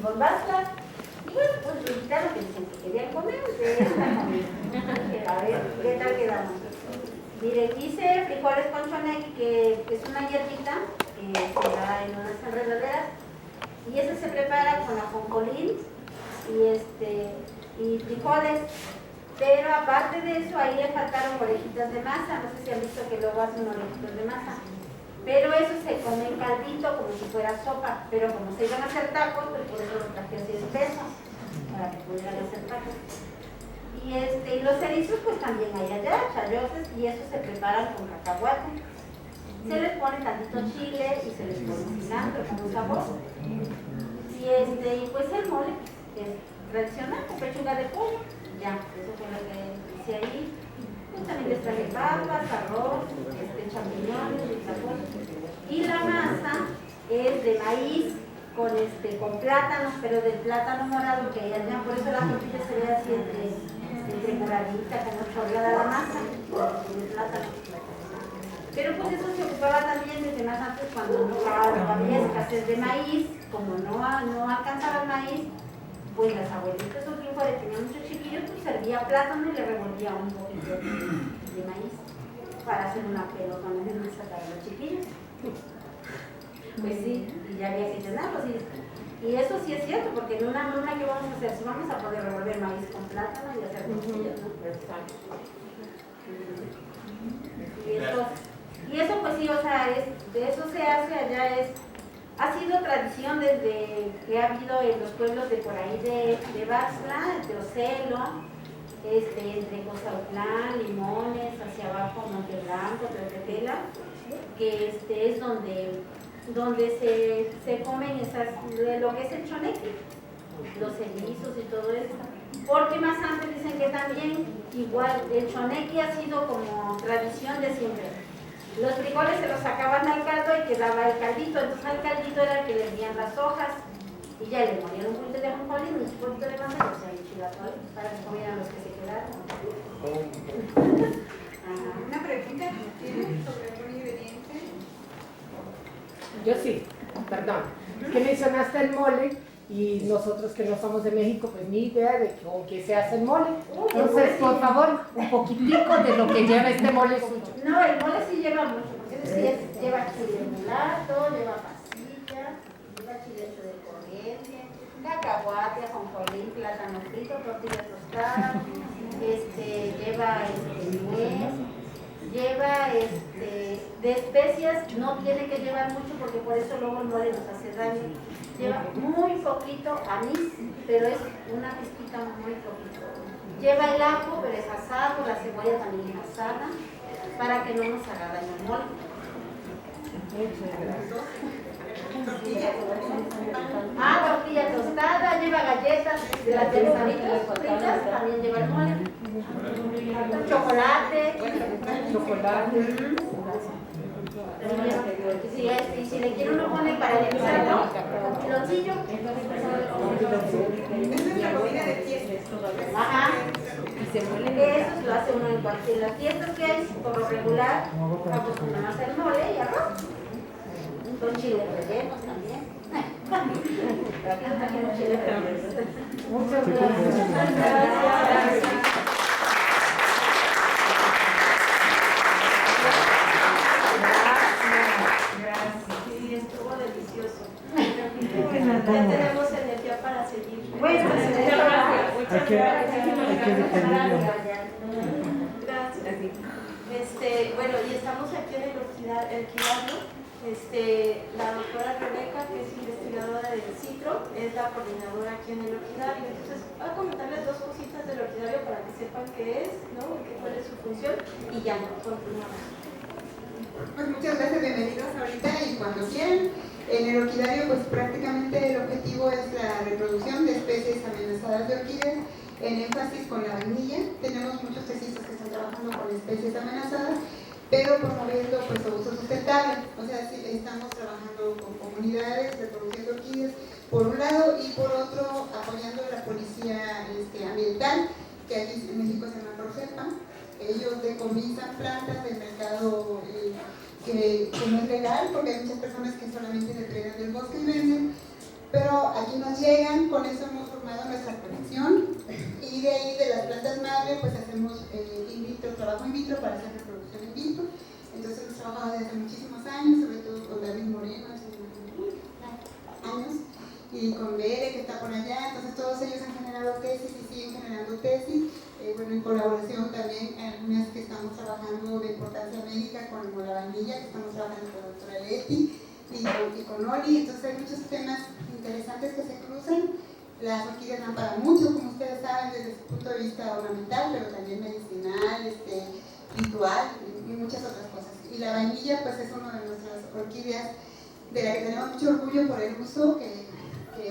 bombastas. Y bueno, pues me invitaron que dicen que querían comer, de esta comida. A ver, ¿qué tal quedamos? Mire, hice frijoles con chonequi, que es una hierbita que se da en unas enredaderas. Y ese se prepara con ajonjolí y frijoles. Pero aparte de eso, ahí le faltaron orejitas de masa. No sé si han visto que luego hacen orejitas de masa. Pero eso se come en caldito como si fuera sopa. Pero como se iban a hacer tacos, pues por eso lo traje así espeso, para que pudieran hacer tacos. Y los erizos pues también hay allá, chayotes, y eso se preparan con cacahuate. Se les pone tantito chile y se les pone cilantro con sabor. Y pues el mole es tradicional, con pechuga de pollo. Ya, eso fue lo que hice ahí. Pues también les traje papas, arroz, champiñones, y la masa es de maíz con plátanos, pero del plátano morado que hay allá, por eso la tortilla se ve así entre moradita, como chorreada la masa, de plátano. Pero pues eso se ocupaba también desde más antes cuando no había escasez de maíz, como no alcanzaba el maíz, pues las abuelitas o triunfales tenían muchos chiquillos, pues servía plátano y le revolvía un poquito de maíz para hacer una pelota en masa para los chiquillos. Pues sí, y ya había que llenarlos. Y eso sí es cierto, porque en una luna que vamos a hacer, si vamos a poder revolver maíz con plátano y hacer tortillas, ¿no? Y eso pues sí, o sea, de eso se hace allá, ha sido tradición desde que ha habido en los pueblos de por ahí de Baxla, de Ocelo, entre Cozautlán, Limones, hacia abajo Monte Blanco, Tepetela, que es donde se comen lo que es el chonequi, los erizos y todo eso. Porque más antes dicen que también igual el chonequi ha sido como tradición de siempre. Los frijoles se los sacaban al caldo y quedaba el caldito, entonces al caldito era el que le dían las hojas y ya le ponían un poquito de ajonjolí, un poquito de masa y se enchilatol para que comieran los que se quedaron. Una pregunta ¿tienes sobre algún ingrediente? Yo sí, perdón. Que mencionaste el mole y nosotros que no somos de México, pues ni idea de con qué se hace el mole. Entonces, por favor, un poquitico de lo que lleva este mole suyo. No, el mole sí lleva mucho, porque sí lleva chile mulato, lleva pasilla, lleva chile de corriente, cacahuate, ajonjolí, plátano frito, tortilla tostada, lleva nuez, lleva de especias, no tiene que llevar mucho porque por eso luego el mole nos hace daño. Lleva muy poquito anís, pero es una pizquita muy poquito. Lleva el ajo, pero es asado, la cebolla también es asada, para que no nos haga daño el mole. Tortilla tostada, lleva galletas de las manzanitas fritas, también lleva el mole. Chocolate. Y si le quiere uno pone para limpiarlo, un piloncillo. Esa es la comida de fiestas. Ajá. Eso lo hace uno en cualquier las fiestas que hay, por lo regular, acostumbramos a hacer mole y arroz. Con chile rellenos también. Muchas gracias. Sí, estuvo delicioso. Ya tenemos energía para seguir. Bueno, muchas gracias. Bueno, y estamos aquí en el Orquidario. La doctora Rebeca, que es investigadora del CITRO, es la coordinadora aquí en el Orquidario. Entonces, voy a comentarles dos cositas del Orquidario para que sepan qué es, ¿no? Cuál es su función, y ya, continuamos. Pues muchas gracias, bienvenidos ahorita y cuando quieran. En el orquidario, pues prácticamente el objetivo es la reproducción de especies amenazadas de orquídeas, en énfasis con la vainilla. Tenemos muchos tesistas que están trabajando con especies amenazadas, pero promoviendo pues su uso sustentable. O sea, sí, estamos trabajando con comunidades, reproduciendo orquídeas, por un lado, y por otro, apoyando a la policía ambiental, que aquí en México se llama Profepa. Ellos decomisan plantas del mercado que no es legal, porque hay muchas personas que solamente depredan del bosque y venden, pero aquí nos llegan, con eso hemos formado nuestra colección y de ahí de las plantas madre pues hacemos in vitro, trabajo in vitro para hacer reproducción in vitro. Entonces hemos trabajado desde hace muchísimos años, sobre todo con David Moreno hace años, y con Bere que está por allá. Entonces todos ellos han generado tesis y siguen generando tesis. Bueno, en colaboración también algunas que estamos trabajando de importancia médica con la vainilla, que estamos trabajando con la doctora Leti y con Oli. Entonces hay muchos temas interesantes que se cruzan. Las orquídeas dan para mucho, como ustedes saben, desde su punto de vista ornamental, pero también medicinal, ritual y muchas otras cosas. Y la vainilla pues es una de nuestras orquídeas de la que tenemos mucho orgullo por el uso, que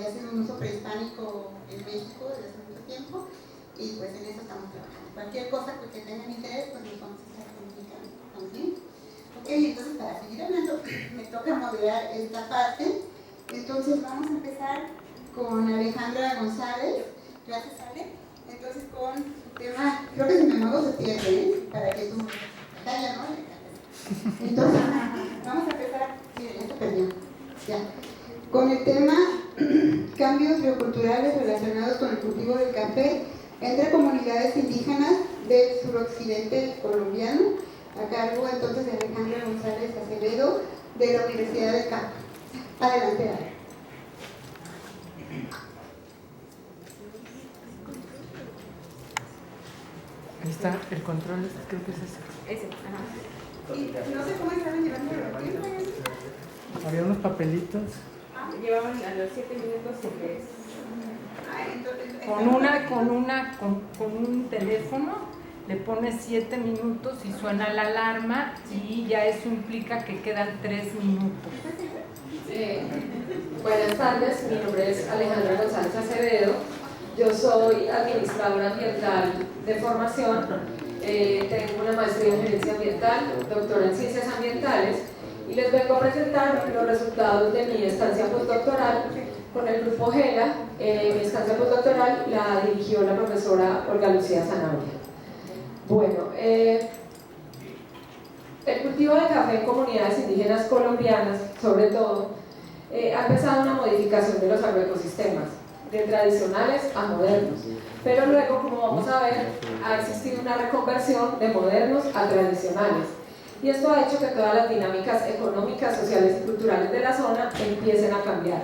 ha sido un uso prehispánico en México desde hace mucho tiempo, y pues en eso estamos trabajando. Cualquier cosa que tengan interés, pues nos vamos a estar comunicando también. Ok, entonces para seguir hablando, me toca moderar esta parte. Entonces vamos a empezar con Alejandra González. Gracias, Ale. Entonces con su tema, creo que si me muevo se pierde, para que tú calla, ¿no? Entonces, vamos a empezar, miren, ya se perdió. Ya. Con el tema cambios bioculturales relacionados con el cultivo del café entre comunidades indígenas del suroccidente colombiano, a cargo entonces de Alejandra González Acevedo de la Universidad del Cauca. Adelante, Ale. Ahí está, el control, creo que es ese. Ese, ajá. Y no sé cómo estaban llevando el tiempo. Había unos papelitos. Llevaban a los 7 minutos y les... Con un teléfono le pones 7 minutos y suena la alarma y ya eso implica que quedan 3 minutos. Buenas tardes, mi nombre es Alejandra González Acevedo, yo soy administradora ambiental de formación, tengo una maestría en gerencia ambiental, doctora en ciencias ambientales y les vengo a presentar los resultados de mi estancia postdoctoral con el grupo GELA. Mi estancia postdoctoral la dirigió la profesora Olga Lucía Zanabria. Bueno, el cultivo de café en comunidades indígenas colombianas, sobre todo, ha empezado una modificación de los agroecosistemas, de tradicionales a modernos, pero luego, como vamos a ver, ha existido una reconversión de modernos a tradicionales. Y esto ha hecho que todas las dinámicas económicas, sociales y culturales de la zona empiecen a cambiar.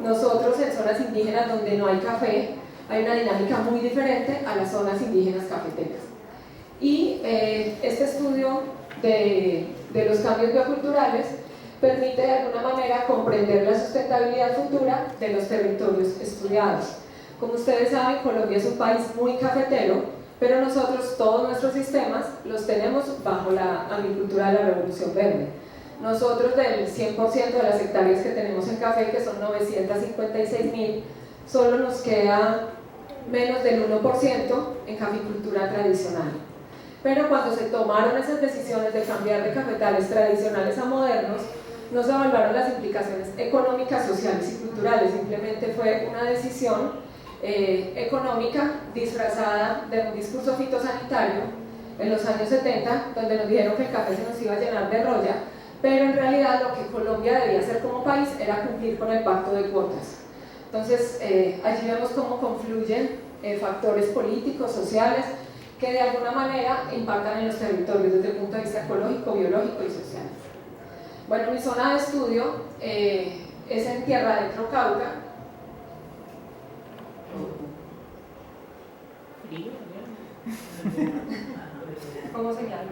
Nosotros en zonas indígenas donde no hay café, hay una dinámica muy diferente a las zonas indígenas cafeteras. Y este estudio de los cambios bioculturales permite de alguna manera comprender la sustentabilidad futura de los territorios estudiados. Como ustedes saben, Colombia es un país muy cafetero, pero nosotros todos nuestros sistemas los tenemos bajo la agricultura de la Revolución Verde. Nosotros del 100% de las hectáreas que tenemos en café, que son 956.000, solo nos queda menos del 1% en caficultura tradicional. Pero cuando se tomaron esas decisiones de cambiar de cafetales tradicionales a modernos, no se evaluaron las implicaciones económicas, sociales y culturales, simplemente fue una decisión económica disfrazada de un discurso fitosanitario en los años 70, donde nos dijeron que el café se nos iba a llenar de roya, pero en realidad lo que Colombia debía hacer como país era cumplir con el pacto de cuotas. Entonces, allí vemos cómo confluyen factores políticos, sociales, que de alguna manera impactan en los territorios desde el punto de vista ecológico, biológico y social. Bueno, mi zona de estudio es en Tierra Adentro, Cauca. ¿Cómo se llama?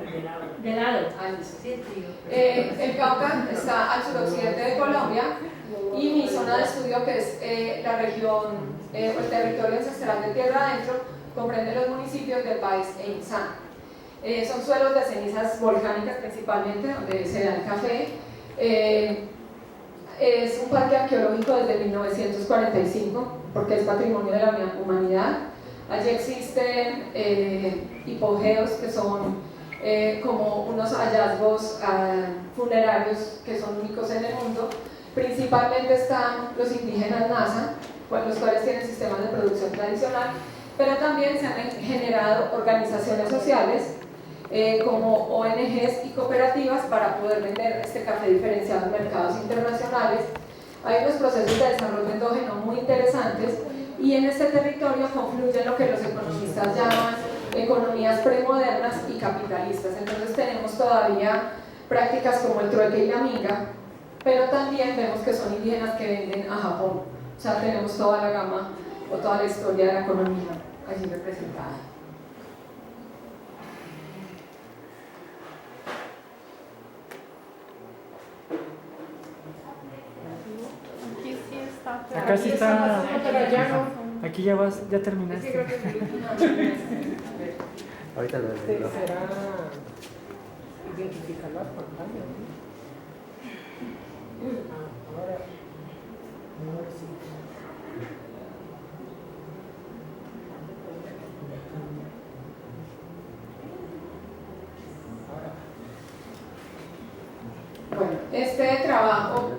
De lado. El Cauca está al suroccidente de Colombia y mi zona de estudio, que es la región, el territorio ancestral de Tierra Adentro, comprende los municipios de Páez e Insá. Son suelos de cenizas volcánicas principalmente, donde se da el café. Es un parque arqueológico desde 1945, porque es patrimonio de la humanidad. Allí existen hipogeos, que son como unos hallazgos funerarios que son únicos en el mundo. Principalmente están los indígenas Nasa, los cuales tienen sistemas de producción tradicional, pero también se han generado organizaciones sociales como ONGs y cooperativas para poder vender este café diferenciado en mercados internacionales, Hay unos procesos de desarrollo endógeno muy interesantes y en este territorio confluyen lo que los economistas llaman economías premodernas y capitalistas. Entonces tenemos todavía prácticas como el trueque y la minga, pero también vemos que son indígenas que venden a Japón. O sea, tenemos toda la gama o toda la historia de la economía allí representada. Aquí sí está. Acá sí está. Pero ya no. Aquí ya vas, ya terminaste. Ahorita lo veo. Será identificarlo a pantalla, ¿no? Ahora, número 5. Bueno, este trabajo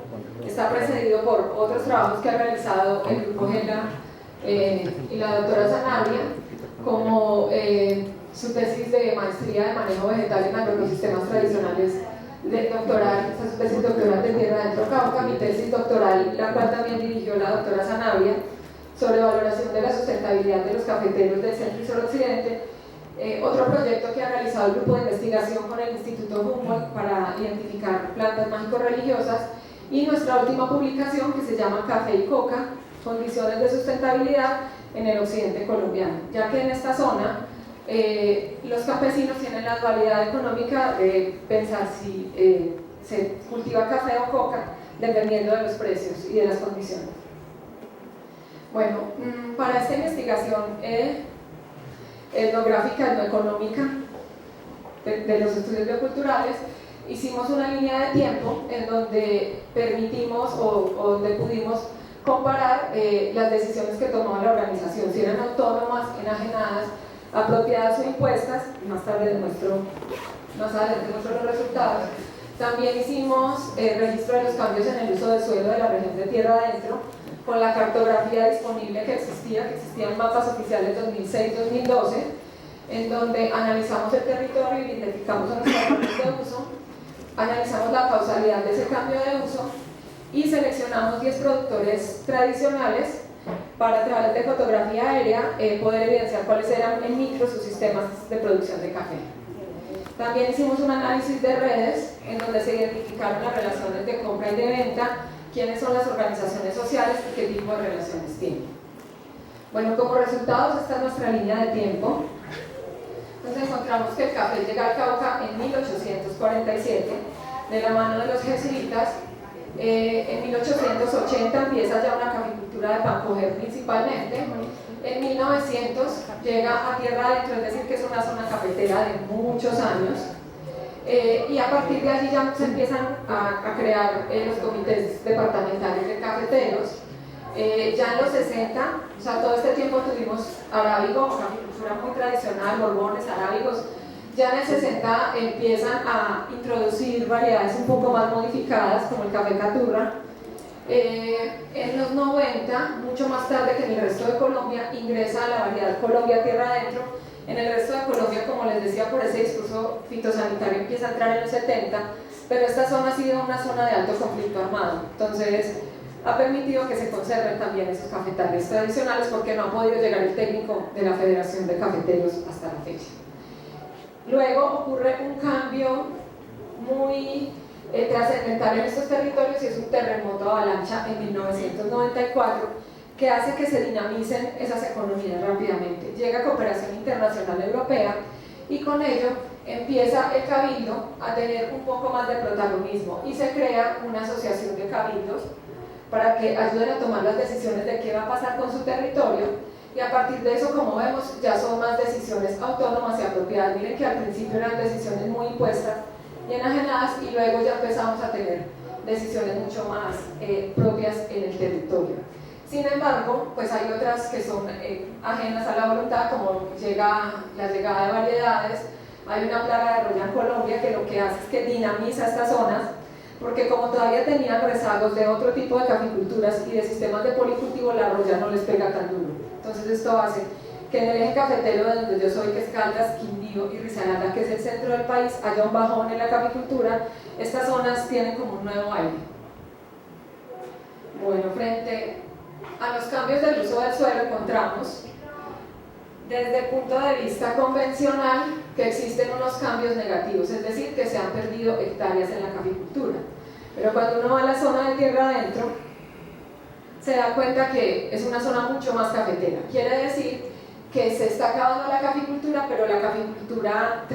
está precedido por otros trabajos que ha realizado el grupo GELA y la doctora Sanabria, como su tesis de maestría de manejo vegetal en agroecosistemas tradicionales de doctoral, su tesis doctoral de Tierra Adentro Cauca, mi tesis doctoral, la cual también dirigió la doctora Sanabria, sobre valoración de la sustentabilidad de los cafeteros del centro y suroccidente. Otro proyecto que ha realizado el grupo de investigación con el Instituto Humboldt para identificar plantas mágico-religiosas, y nuestra última publicación que se llama Café y Coca, condiciones de sustentabilidad en el occidente colombiano, ya que en esta zona los campesinos tienen la dualidad económica de pensar si se cultiva café o coca dependiendo de los precios y de las condiciones. Bueno, para esta investigación etnográfica, etnoeconómica de los estudios bioculturales, hicimos una línea de tiempo en donde permitimos o donde pudimos comparar las decisiones que tomaba la organización, si eran autónomas, enajenadas, apropiadas o impuestas. Más adelante muestro los resultados. También hicimos registro de los cambios en el uso del suelo de la región de Tierra Adentro, con la cartografía disponible que existían mapas oficiales 2006-2012, en donde analizamos el territorio, identificamos los patrones de uso, analizamos la causalidad de ese cambio de uso y seleccionamos 10 productores tradicionales para, a través de fotografía aérea, poder evidenciar cuáles eran en micro sus sistemas de producción de café. También hicimos un análisis de redes en donde se identificaron las relaciones de compra y de venta, quiénes son las organizaciones sociales y qué tipo de relaciones tienen. Bueno, como resultados, esta es nuestra línea de tiempo. Entonces encontramos que el café llega al Cauca en 1847, de la mano de los jesuitas. En 1880 empieza ya una caficultura de Pancoger principalmente. En 1900 llega a Tierra Adentro, es decir, que es una zona cafetera de muchos años. Y a partir de allí ya se empiezan a crear los comités departamentales de cafeteros. Ya en los 60, o sea, todo este tiempo tuvimos arábigo, caficultura muy tradicional, borbones, arábigos. Ya en el 60 empiezan a introducir variedades un poco más modificadas, como el café caturra. En los 90, mucho más tarde que en el resto de Colombia, ingresa la variedad Colombia Tierra Adentro. En el resto de Colombia, como les decía, por ese discurso fitosanitario empieza a entrar en los 70, pero esta zona ha sido una zona de alto conflicto armado. Entonces, ha permitido que se conserven también esos cafetales tradicionales porque no ha podido llegar el técnico de la Federación de Cafeteros hasta la fecha. Luego ocurre un cambio muy trascendental en estos territorios y es un terremoto avalancha en 1994 que hace que se dinamicen esas economías rápidamente. Llega Cooperación Internacional Europea y con ello empieza el cabildo a tener un poco más de protagonismo y se crea una asociación de cabildos para que ayuden a tomar las decisiones de qué va a pasar con su territorio, y a partir de eso, como vemos, ya son más decisiones autónomas y apropiadas. Miren que al principio eran decisiones muy impuestas y enajenadas, y luego ya empezamos a tener decisiones mucho más propias en el territorio. Sin embargo, pues hay otras que son ajenas a la voluntad, como la llegada de variedades. Hay una plaga de roya en Colombia que lo que hace es que dinamiza estas zonas, porque como todavía tenían rezagos de otro tipo de caficulturas y de sistemas de policultivo, la roya no les pega tan duro. Entonces esto hace que en el eje cafetero de donde yo soy, que es Caldas, Quindío y Risaralda, que es el centro del país, haya un bajón en la caficultura. Estas zonas tienen como un nuevo aire. Bueno, frente a los cambios del uso del suelo encontramos, desde el punto de vista convencional, que existen unos cambios negativos, es decir, que se han perdido hectáreas en la caficultura. Pero cuando uno va a la zona de tierra adentro, se da cuenta que es una zona mucho más cafetera. Quiere decir que se está acabando la caficultura, pero la caficultura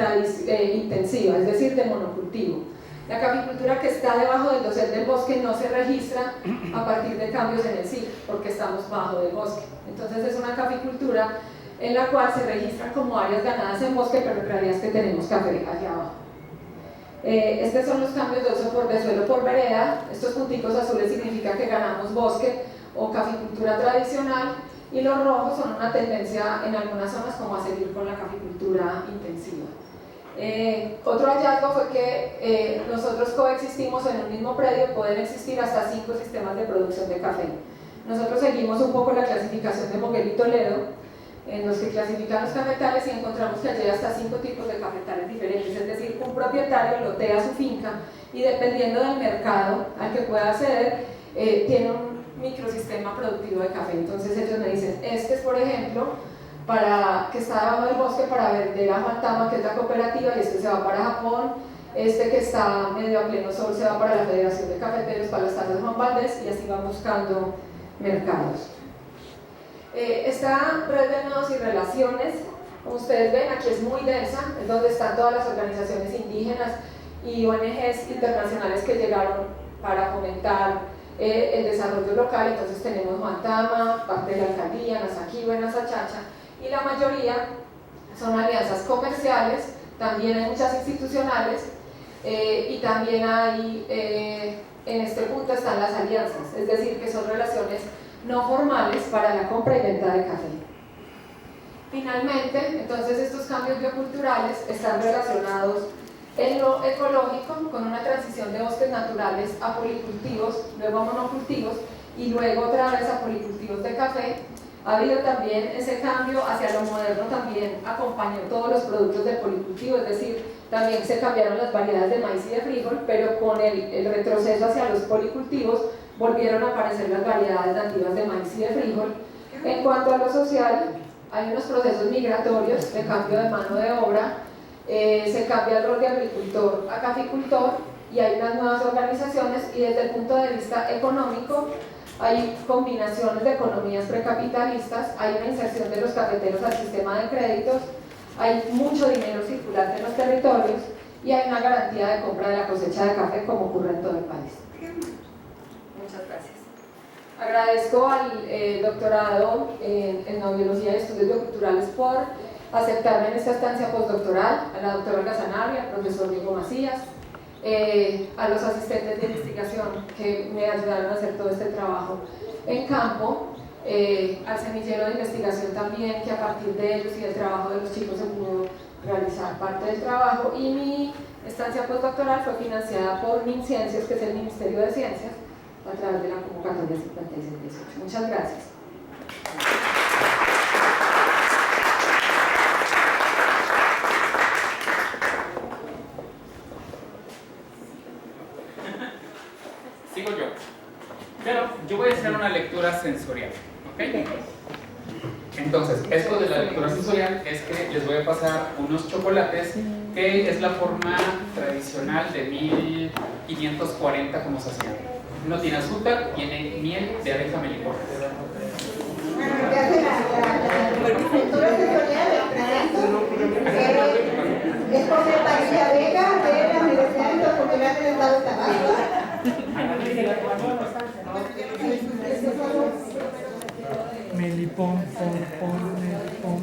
intensiva, es decir, de monocultivo. La caficultura que está debajo del dosel del bosque no se registra a partir de cambios en el ciclo, porque estamos bajo del bosque. Entonces es una caficultura en la cual se registran como áreas ganadas en bosque, pero en realidad es que tenemos café allá abajo. Estos son los cambios de uso de suelo por vereda. Estos punticos azules significan que ganamos bosque o caficultura tradicional, y los rojos son una tendencia en algunas zonas como a seguir con la caficultura intensiva. Otro hallazgo fue que nosotros coexistimos en un mismo predio, pueden existir hasta 5 sistemas de producción de café. Nosotros seguimos un poco la clasificación de Moguel y Toledo, en los que clasifican los cafetales, y encontramos que hay hasta 5 tipos de cafetales diferentes, es decir, un propietario lotea su finca y dependiendo del mercado al que pueda acceder, tiene un microsistema productivo de café. Entonces ellos me dicen, este es por ejemplo, que está debajo del bosque para vender a Juantama, que es la cooperativa, y este se va para Japón, este que está medio a pleno sol se va para la Federación de Cafeteros, para las tasas Juan Valdés, y así va buscando mercados. Esta red de nodos y relaciones, como ustedes ven, aquí es muy densa, es donde están todas las organizaciones indígenas y ONGs internacionales que llegaron para fomentar el desarrollo local. Entonces tenemos Juantama, parte de la alcaldía, Nasaquiba, Nasachacha, y la mayoría son alianzas comerciales, también hay muchas institucionales, y también hay, en este punto están las alianzas, es decir, que son relaciones no formales para la compra y venta de café. Finalmente, entonces estos cambios bioculturales están relacionados en lo ecológico con una transición de bosques naturales a policultivos, luego a monocultivos y luego otra vez a policultivos de café. Ha habido también ese cambio hacia lo moderno, también acompañó todos los productos del policultivo, es decir, también se cambiaron las variedades de maíz y de frijol, pero con el retroceso hacia los policultivos volvieron a aparecer las variedades nativas de maíz y de frijol. En cuanto a lo social, hay unos procesos migratorios de cambio de mano de obra, se cambia el rol de agricultor a caficultor y hay unas nuevas organizaciones, y desde el punto de vista económico hay combinaciones de economías precapitalistas, hay una inserción de los cafeteros al sistema de créditos, hay mucho dinero circulante en los territorios y hay una garantía de compra de la cosecha de café como ocurre en todo el país. Muchas gracias. Agradezco al doctorado en Etnobiología y Estudios Bioculturales por aceptarme en esta estancia postdoctoral, a la doctora Olga Sanabria, al profesor Diego Macías, a los asistentes de investigación que me ayudaron a hacer todo este trabajo en campo, al semillero de investigación también, que a partir de ellos y del trabajo de los chicos se pudo realizar parte del trabajo, y mi estancia postdoctoral fue financiada por MinCiencias, que es el Ministerio de Ciencias, a través de la convocatoria 5618. Muchas gracias. Sigo yo. Pero yo voy a hacer una lectura sensorial, ¿ok? Entonces, esto de la lectura sensorial es que les voy a pasar unos chocolates, que es la forma tradicional de 1540 como se hacía. No tiene azúcar, tiene miel de abeja melipona. Bueno, que hace la lectura sensorial, es José Padilla Vega, de la Universidad Intercultural del Estado de Tabasco. Melipón, melipón.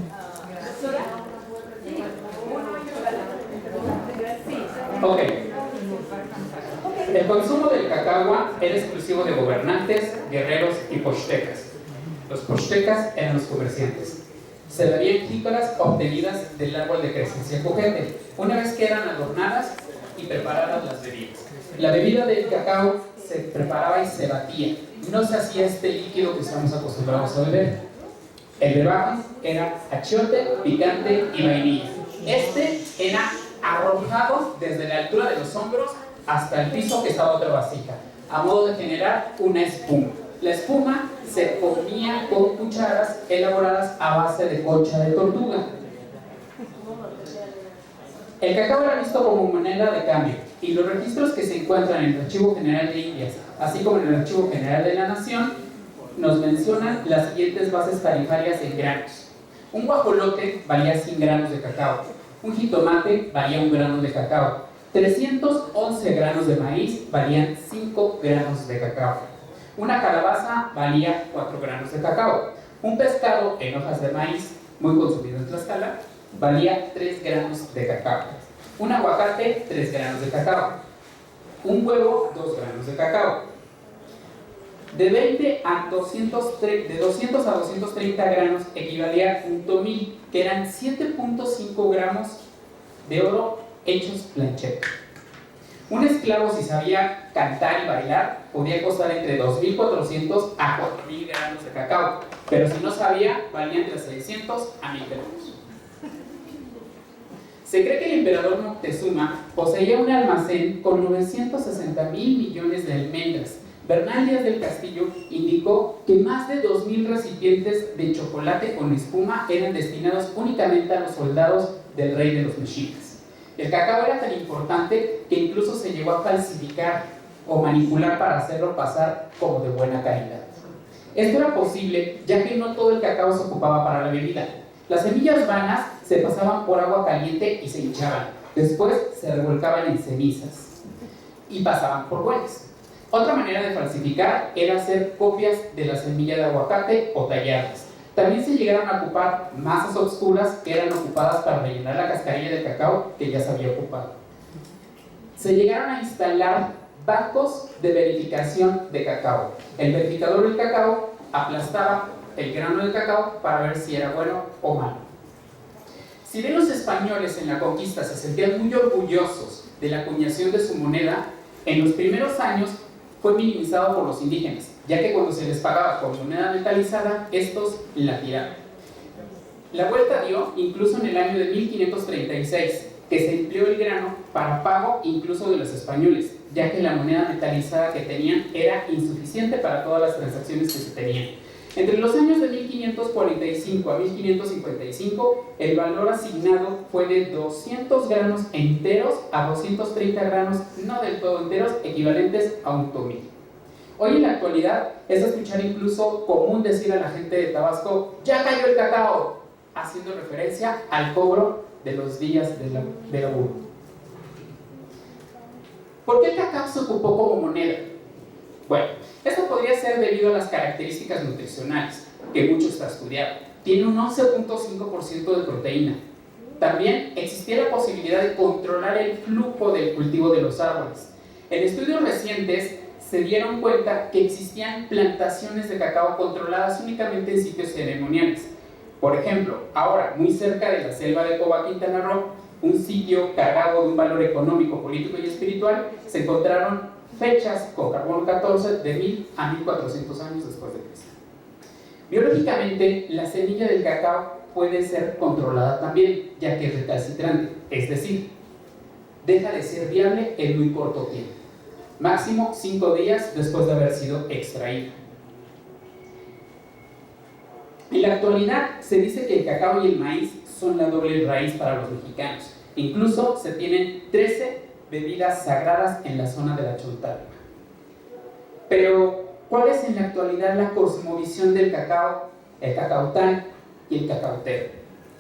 Ok. El consumo del cacagua era exclusivo de gobernantes, guerreros y pochtecas. Los pochtecas eran los comerciantes. Se bebían jícaras obtenidas del árbol de crecencia cojete, una vez que eran adornadas y preparadas las bebidas. La bebida del cacao se preparaba y se batía. No se hacía este líquido que estamos acostumbrados a beber. El brebaje era achiote, picante y vainilla. Este era arrojado desde la altura de los hombros hasta el piso, que estaba otra vasija, a modo de generar una espuma. La espuma se comía con cucharas elaboradas a base de concha de tortuga. El cacao era visto como moneda de cambio y los registros que se encuentran en el Archivo General de Indias, así como en el Archivo General de la Nación, nos mencionan las siguientes bases tarifarias en granos. Un guajolote valía 100 granos de cacao, un jitomate valía 1 grano de cacao, 311 granos de maíz valían 5 granos de cacao, una calabaza valía 4 granos de cacao, un pescado en hojas de maíz, muy consumido en Tlaxcala, valía 3 granos de cacao, un aguacate 3 granos de cacao, un huevo 2 granos de cacao. De 200 a 230 granos equivalía a un tomil, que eran 7.5 gramos de oro hechos plancheta. Un esclavo, si sabía cantar y bailar, podía costar entre 2.400 a 4.000 granos de cacao, pero si no sabía, valía entre 600 a 1.000 gramos. Se cree que el emperador Moctezuma poseía un almacén con 960,000 millones de almendras. Bernal Díaz del Castillo indicó que más de 2.000 recipientes de chocolate con espuma eran destinados únicamente a los soldados del rey de los mexicas. El cacao era tan importante que incluso se llegó a falsificar o manipular para hacerlo pasar como de buena calidad. Esto era posible ya que no todo el cacao se ocupaba para la bebida. Las semillas vanas se pasaban por agua caliente y se hinchaban. Después se revolcaban en cenizas y pasaban por buenas. Otra manera de falsificar era hacer copias de la semilla de aguacate o tallarlas. También se llegaron a ocupar masas oscuras que eran ocupadas para rellenar la cascarilla de cacao que ya se había ocupado. Se llegaron a instalar bancos de verificación de cacao. El verificador del cacao aplastaba el grano de cacao para ver si era bueno o malo. Si bien los españoles en la conquista se sentían muy orgullosos de la acuñación de su moneda, en los primeros años fue minimizado por los indígenas, ya que cuando se les pagaba con moneda metalizada, estos la tiraban. La vuelta dio incluso en el año de 1536, que se empleó el grano para pago incluso de los españoles, ya que la moneda metalizada que tenían era insuficiente para todas las transacciones que se tenían. Entre los años de 1545 a 1555, el valor asignado fue de 200 granos enteros a 230 granos no del todo enteros, equivalentes a un tomil. Hoy en la actualidad es escuchar incluso común decir a la gente de Tabasco: ¡ya cayó el cacao!, haciendo referencia al cobro de los días de laburo. ¿Por qué el cacao se ocupó como moneda? Bueno, esto podría ser debido a las características nutricionales, que mucho está estudiado. Tiene un 11.5% de proteína. También existía la posibilidad de controlar el flujo del cultivo de los árboles. En estudios recientes se dieron cuenta que existían plantaciones de cacao controladas únicamente en sitios ceremoniales. Por ejemplo, ahora, muy cerca de la selva de Cobá, Quintana Roo, un sitio cargado de un valor económico, político y espiritual, se encontraron fechas con carbono 14 de 1000 a 1400 años después de Cristo. Biológicamente, la semilla del cacao puede ser controlada también, ya que es recalcitrante, es decir, deja de ser viable en muy corto tiempo, máximo 5 días después de haber sido extraído. En la actualidad se dice que el cacao y el maíz son la doble raíz para los mexicanos. Incluso se tienen 13 bebidas sagradas en la zona de la Chontalpa. Pero, ¿cuál es en la actualidad la cosmovisión del cacao, el cacaután y el cacautero?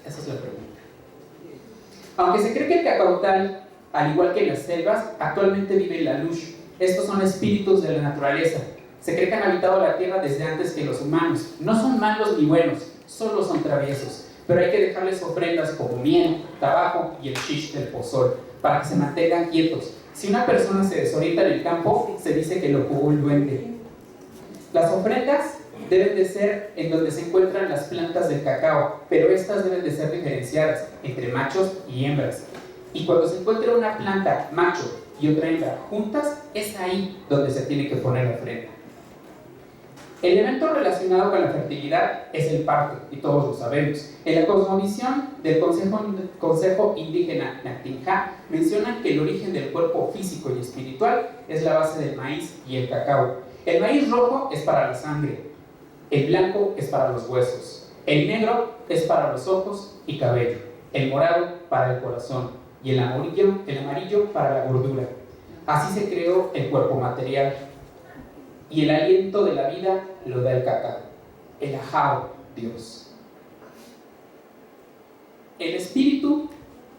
Esa es la pregunta. Aunque se cree que el cacaután, al igual que en las selvas, actualmente vive en la luz. Estos son espíritus de la naturaleza. Se cree que han habitado la tierra desde antes que los humanos. No son malos ni buenos, solo son traviesos. Pero hay que dejarles ofrendas como miel, tabaco y el shish del pozol, para que se mantengan quietos. Si una persona se desorienta en el campo, se dice que lo jugó el duende. Las ofrendas deben de ser en donde se encuentran las plantas del cacao, pero estas deben de ser diferenciadas entre machos y hembras. Y cuando se encuentra una planta macho y otra hembra juntas, es ahí donde se tiene que poner la ofrenda. El evento relacionado con la fertilidad es el parto, y todos lo sabemos. En la cosmovisión del Consejo Indígena Nactinjá mencionan que el origen del cuerpo físico y espiritual es la base del maíz y el cacao. El maíz rojo es para la sangre, el blanco es para los huesos, el negro es para los ojos y cabello, el morado para el corazón y el amarillo para la gordura. Así se creó el cuerpo material y el aliento de la vida lo da el cacao, el ajao, Dios. El espíritu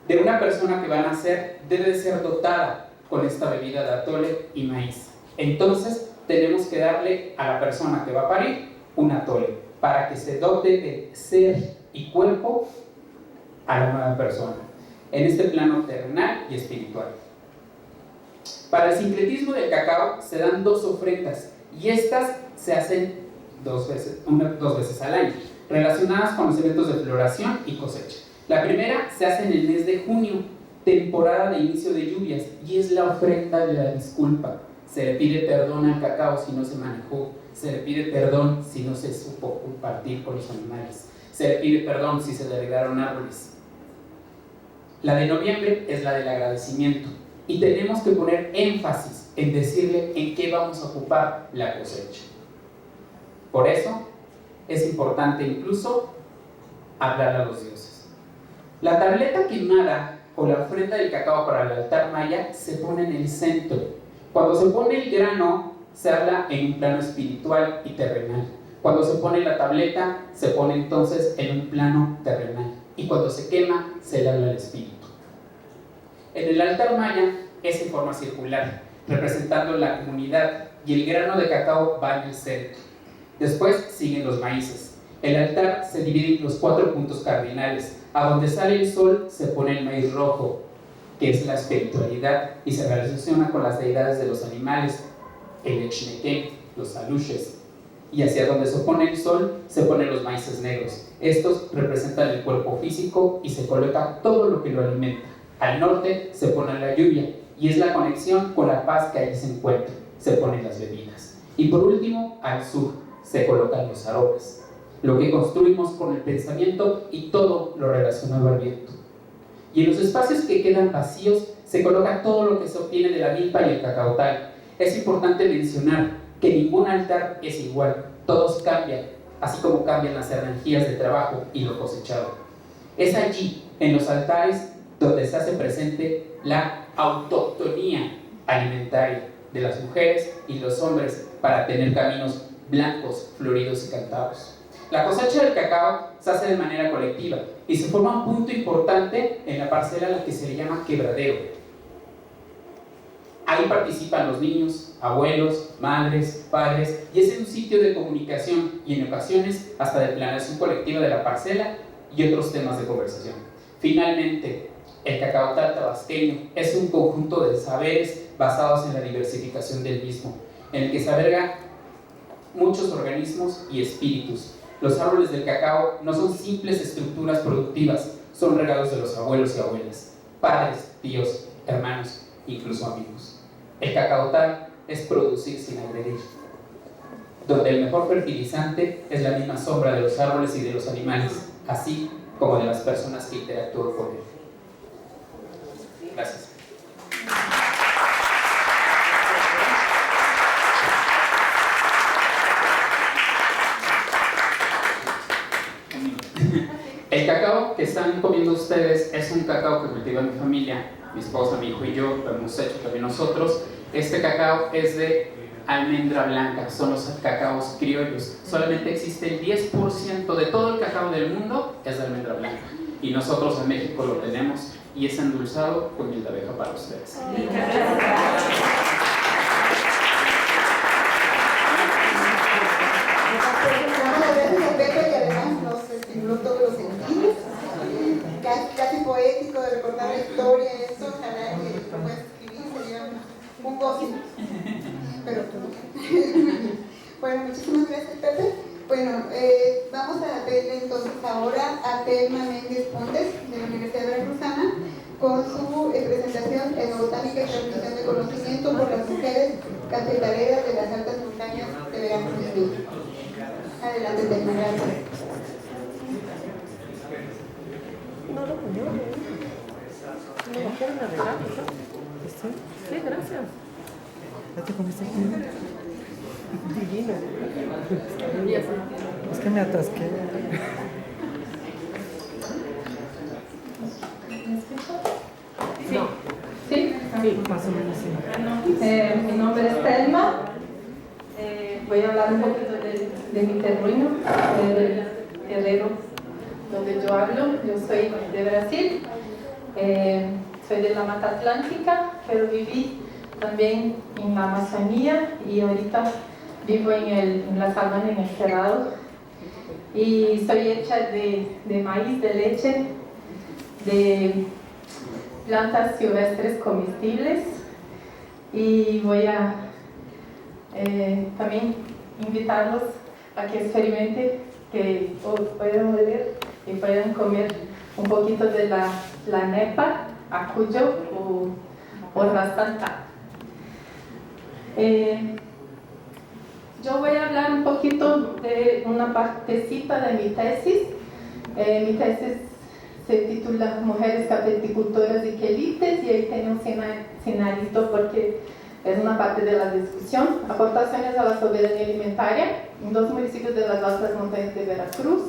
de una persona que va a nacer debe de ser dotada con esta bebida de atole y maíz. Entonces tenemos que darle a la persona que va a parir un atole para que se dote de ser y cuerpo a la nueva persona en este plano terrenal y espiritual. Para el sincretismo del cacao se dan 2 ofrendas y estas se hacen dos veces al año, relacionadas con los eventos de floración y cosecha. La primera se hace en el mes de junio, temporada de inicio de lluvias, y es la ofrenda de la disculpa. Se le pide perdón al cacao si no se manejó, se le pide perdón si no se supo compartir con los animales, se le pide perdón si se derribaron árboles. La de noviembre es la del agradecimiento, y tenemos que poner énfasis en decirle en qué vamos a ocupar la cosecha. Por eso es importante incluso hablar a los dioses. La tableta quemada o la ofrenda del cacao para el altar maya se pone en el centro. Cuando se pone el grano, se habla en un plano espiritual y terrenal. Cuando se pone la tableta, se pone entonces en un plano terrenal. Y cuando se quema, se le habla al espíritu. En el altar maya es en forma circular, representando la comunidad, y el grano de cacao va en el centro. Después siguen los maíces. El altar se divide en los 4 puntos cardinales. A donde sale el sol se pone el maíz rojo, que es la espiritualidad y se relaciona con las deidades de los animales, el Echnequén, los aluches. Y hacia donde se pone el sol se ponen los maíces negros. Estos representan el cuerpo físico y se coloca todo lo que lo alimenta. Al norte se pone la lluvia y es la conexión con la paz que allí se encuentra. Se ponen las bebidas. Y por último, al sur se colocan los aromas, lo que construimos con el pensamiento y todo lo relacionado al viento. Y en los espacios que quedan vacíos se coloca todo lo que se obtiene de la milpa y el cacaotal. Es importante mencionar que ningún altar es igual, todos cambian, así como cambian las energías de trabajo y lo cosechado. Es allí, en los altares, donde se hace presente la autoctonía alimentaria de las mujeres y los hombres para tener caminos blancos, floridos y cantados. La cosecha del cacao se hace de manera colectiva y se forma un punto importante en la parcela a la que se le llama quebradero. Ahí participan los niños, abuelos, madres, padres, y es un sitio de comunicación y en ocasiones hasta de planeación colectiva de la parcela y otros temas de conversación. Finalmente, el cacaotal tabasqueño es un conjunto de saberes basados en la diversificación del mismo, en el que se alberga muchos organismos y espíritus. Los árboles del cacao no son simples estructuras productivas, son regalos de los abuelos y abuelas, padres, tíos, hermanos, incluso amigos. El cacaotal es producir sin agredir, donde el mejor fertilizante es la misma sombra de los árboles y de los animales, así como de las personas que interactúan con él. Gracias. El cacao que están comiendo ustedes es un cacao que cultiva mi familia, mi esposa, mi hijo y yo, lo hemos hecho también nosotros. Este cacao es de almendra blanca, son los cacaos criollos. Solamente existe el 10% de todo el cacao del mundo es de almendra blanca. Y nosotros en México lo tenemos y es endulzado con miel de abeja para ustedes. Todos los sentidos, casi poético de recordar la historia, eso, ojalá que lo puedas escribir, sería un goce. Pero bueno, muchísimas gracias, Pepe. Bueno, vamos a pedirle entonces ahora a Telma Méndez Pontes, de la Universidad Veracruzana, con su presentación en botánica y transmisión de conocimiento por las mujeres cafetaleras de las altas montañas de Veracruz. Adelante, Telma, gracias. Sí, gracias. ¿Ya te comiste? Divino. Es que me atasqué. Sí. ¿Sí? Sí. Más o menos sí. Mi nombre es Telma. Voy a hablar un poquito de mi terruño, del terreno donde yo hablo. Yo soy de Brasil, soy de la Mata Atlántica, pero viví también en la Amazonía y ahorita vivo en la sabana, en el Cerrado. Y soy hecha de maíz, de leche, de plantas silvestres comestibles, y voy a también invitarlos a que experimenten, que puedan oler y puedan comer un poquito de la nepa, acuyo o rasanta. Yo voy a hablar un poquito de una partecita de mi tesis. Mi tesis se titula Mujeres Cafeticultoras y Quelites, y ahí tengo un cenadito porque es una parte de la discusión. Aportaciones a la soberanía alimentaria en 2 municipios de las altas montañas de Veracruz.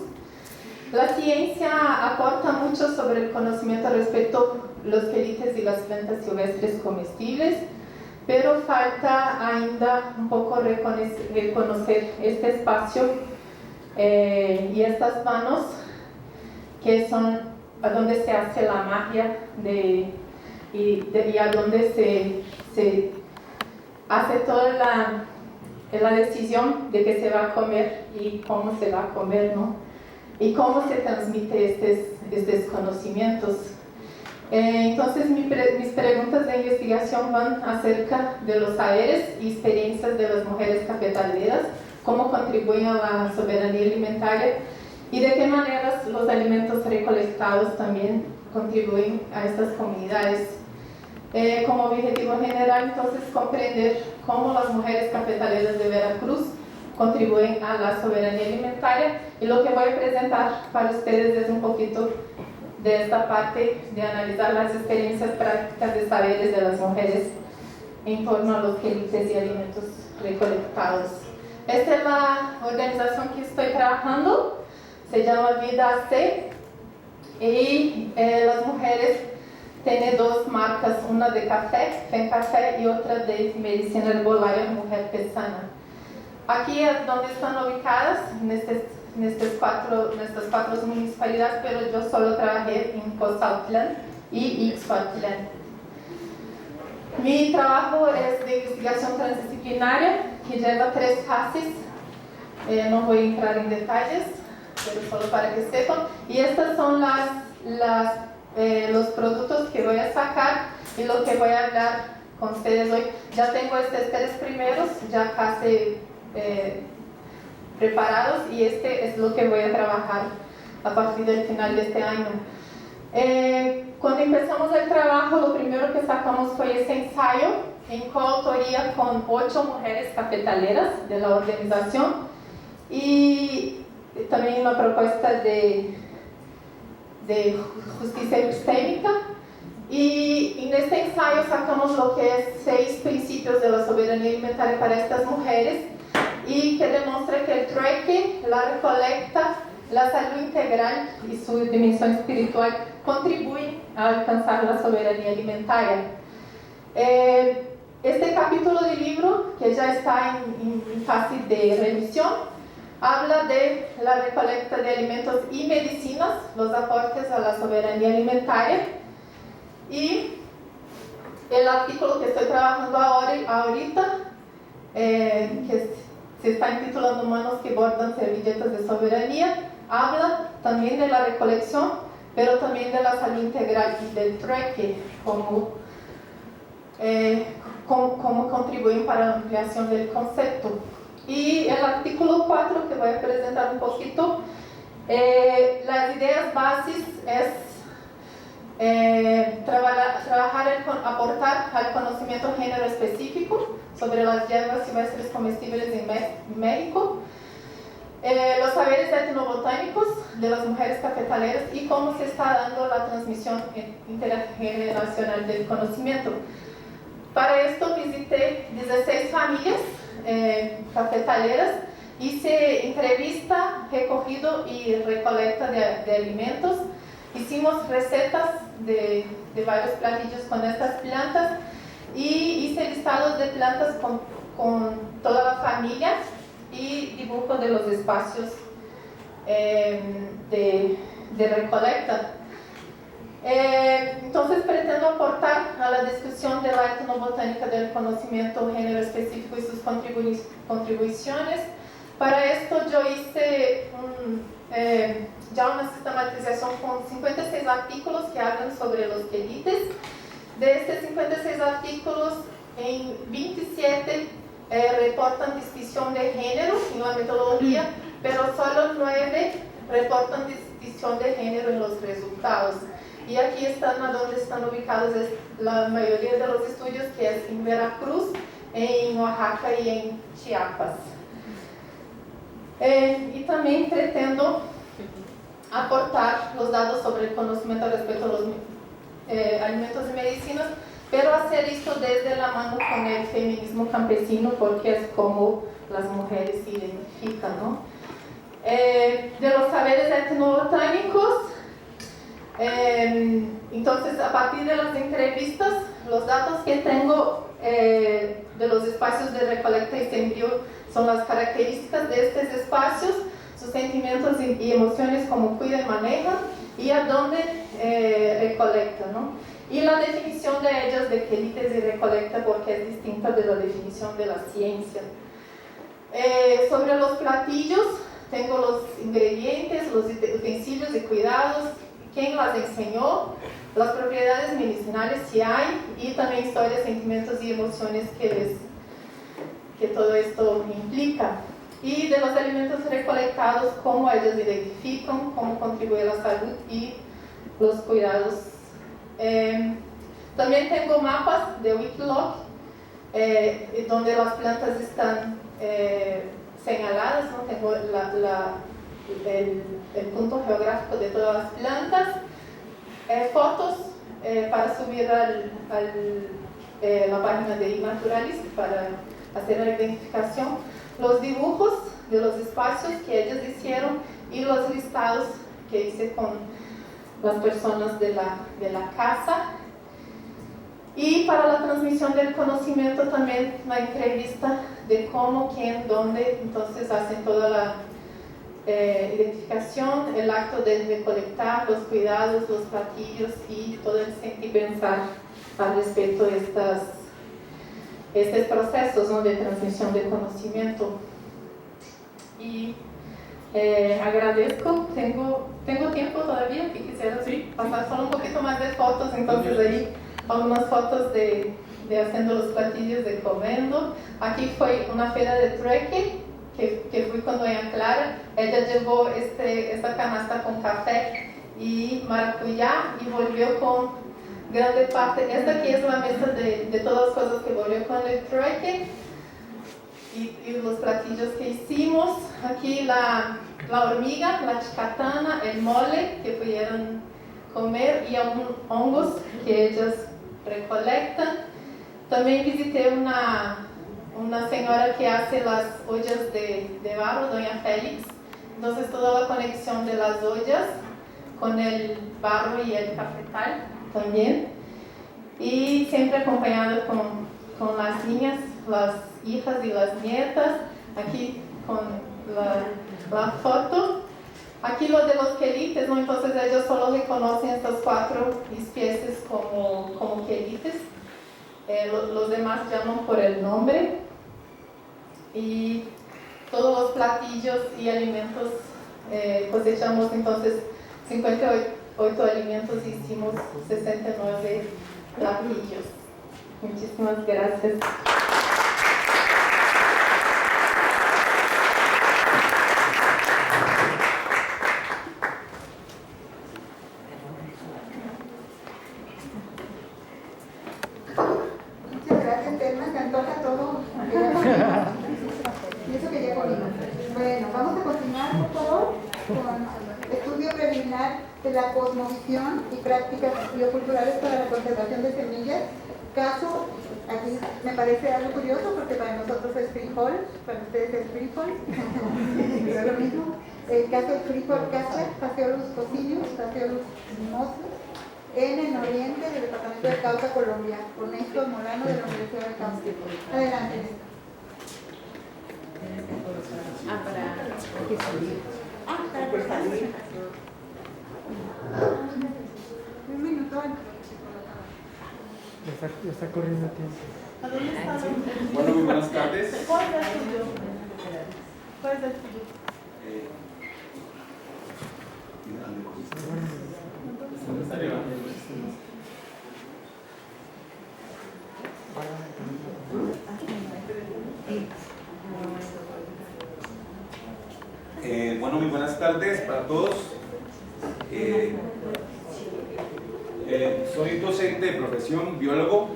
La ciencia aporta mucho sobre el conocimiento respecto a los quelites y las plantas silvestres comestibles, pero falta ainda un poco reconocer este espacio y estas manos que son a donde se hace la magia y a donde se hace toda la decisión de qué se va a comer y cómo se va a comer, ¿no? Y cómo se transmite estos conocimientos. Entonces mis preguntas de investigación van acerca de los saberes y experiencias de las mujeres cafetaleras, cómo contribuyen a la soberanía alimentaria y de qué maneras los alimentos recolectados también contribuyen a estas comunidades. Como objetivo general, entonces, comprender cómo las mujeres cafetaleras de Veracruz contribuyen a la soberanía alimentaria, y lo que voy a presentar para ustedes es un poquito de esta parte de analizar las experiencias prácticas de saberes de las mujeres en torno a los quelites y alimentos recolectados. Esta es la organización que estoy trabajando, se llama Vida C, y las mujeres tienen 2 marcas, una de café, Fencafé, y otra de medicina herbolaria, Mujer Pesana. Aquí es donde están ubicadas, en estas 4 municipalidades, pero yo solo trabajé en Cozautlán y Ixhuatlán. Mi trabajo es de investigación transdisciplinaria, que lleva 3 fases. No voy a entrar en detalles, pero solo para que sepan. Y estas son los productos que voy a sacar y lo que voy a hablar con ustedes hoy. Ya tengo estos 3 primeros, ya casi preparados, y este es lo que voy a trabajar a partir del final de este año. Cuando empezamos el trabajo, lo primero que sacamos fue ese ensayo en coautoría con 8 mujeres cafetaleras de la organización, y también una propuesta de justicia epistémica. Y en este ensayo sacamos lo que es 6 principios de la soberanía alimentaria para estas mujeres, y que demuestra que el trueque, la recolecta, la salud integral y su dimensión espiritual contribuyen a alcanzar la soberanía alimentaria. Este capítulo del libro, que ya está en fase de revisión, habla de la recolecta de alimentos y medicinas, los aportes a la soberanía alimentaria, y el artículo que estoy trabajando ahorita, que se está intitulando Manos que bordan servilletas de soberanía, habla también de la recolección, pero también de la salud integral y del trueque como contribuyen para la ampliación del concepto. Y el artículo 4, que voy a presentar un poquito, las ideas bases es aportar al conocimiento género específico sobre las hierbas silvestres comestibles en México, los saberes etnobotánicos de las mujeres cafetaleras y cómo se está dando la transmisión intergeneracional del conocimiento. Para esto visité 16 familias cafetaleras. Hice entrevista, recogido y recolecta de alimentos. Hicimos recetas de varios platillos con estas plantas y hice listados de plantas con toda la familia y dibujo de los espacios de recolecta. Entonces pretendo aportar a la discusión de la etnobotánica del conocimiento género específico y sus contribuciones. Para esto yo hice ya una sistematización con 56 artículos que hablan sobre los quelites. De estos 56 artículos, en 27 reportan distinción de género en la metodología, pero solo 9 reportan distinción de género en los resultados. Y aquí están a donde están ubicados la mayoría de los estudios, que es en Veracruz, en Oaxaca y en Chiapas. Y también pretendo aportar los datos sobre el conocimiento respecto a los alimentos y medicinas, pero hacer esto desde la mano con el feminismo campesino, porque es como las mujeres se identifican, ¿no? De los saberes etnobotánicos, entonces a partir de las entrevistas, los datos que tengo de los espacios de recolecta y sembrío son las características de estos espacios, sus sentimientos y emociones, como cuida y maneja, y a dónde recolecta, ¿no? Y la definición de ellas de quelites y recolecta, porque es distinta de la definición de la ciencia. Sobre los platillos, tengo los ingredientes, los utensilios y cuidados, quién las enseñó, las propiedades medicinales si hay, y también historias, sentimientos y emociones que todo esto implica. Y de los alimentos recolectados, cómo ellos identifican, cómo contribuye a la salud y los cuidados. También tengo mapas de Wikiloc, donde las plantas están señaladas, ¿no? Tengo el punto geográfico de todas las plantas, fotos para subir a la página de iNaturalist para hacer la identificación, los dibujos de los espacios que ellos hicieron y los listados que hice con las personas de la casa. Y para la transmisión del conocimiento también la entrevista de cómo, quién, dónde, entonces hacen toda la identificación, el acto de recolectar, los cuidados, los platillos y todo el sentir y pensar al respecto de estos procesos, ¿no?, de transmisión del conocimiento. Y agradezco, tengo tiempo todavía, que quisiera pasar solo un poquito más de fotos, entonces ahí algunas fotos de haciendo los platillos de comiendo. Aquí fue una feria de trueque que fui con doña Clara. Ella llevó esta canasta con café y maracuyá y volvió con grande parte. Esta aquí es la mesa de todas las cosas que volvió con el trueque y los platillos que hicimos. Aquí la hormiga, la chicatana, el mole que pudieron comer y algunos hongos que ellos recolectan. También visité una señora que hace las ollas de barro, doña Félix. Entonces toda la conexión de las ollas con el barro y el cafetal también. Y siempre acompañado con las niñas, las hijas y las nietas. Aquí con la foto. Aquí lo de los quelites, ¿no? Entonces ellos solo reconocen estas 4 especies como quelites. Los demás llaman por el nombre. Y todos los platillos y alimentos cosechamos entonces 58 alimentos y hicimos 69 platillos. Muchísimas gracias. Muchas gracias, Telma, se antoja todo. Y eso que ya comimos. Bueno, vamos a continuar, por favor, con estudio preliminar de la cosmovisión y prácticas bioculturales para la conservación de semillas caso, aquí me parece algo curioso porque para nosotros es frijol, para ustedes es frijol, pero es lo mismo. El caso del frijol Casper, Phaseolus cocinius, Phaseolus mimosus, en el oriente del departamento de Cauca, Colombia, con Néstor Molano de la Universidad de Cauca. Adelante, Néstor. Un minuto. Ya está corriendo tiempo. ¿A dónde está? Bueno, muy buenas tardes. ¿Cuál es el tuyo? ¿Cuál es el tuyo? ¿Dónde está arriba? Bueno, muy buenas tardes para todos. Soy docente de profesión, biólogo,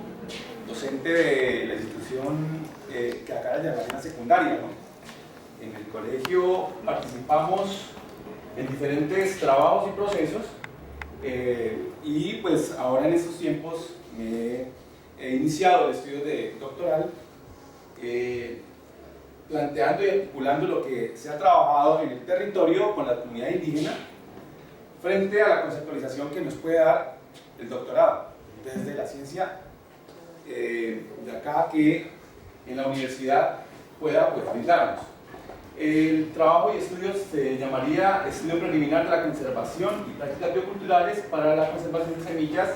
docente de la institución que acaba de llamar la secundaria, ¿no? En el colegio participamos en diferentes trabajos y procesos y pues ahora en estos tiempos he iniciado el estudio de doctoral planteando y articulando lo que se ha trabajado en el territorio con la comunidad indígena frente a la conceptualización que nos puede dar el doctorado desde la ciencia de acá que en la universidad pueda pues, brindarnos. El trabajo y estudios se llamaría Estudio Preliminar de la Conservación y Prácticas Bioculturales para la Conservación de Semillas,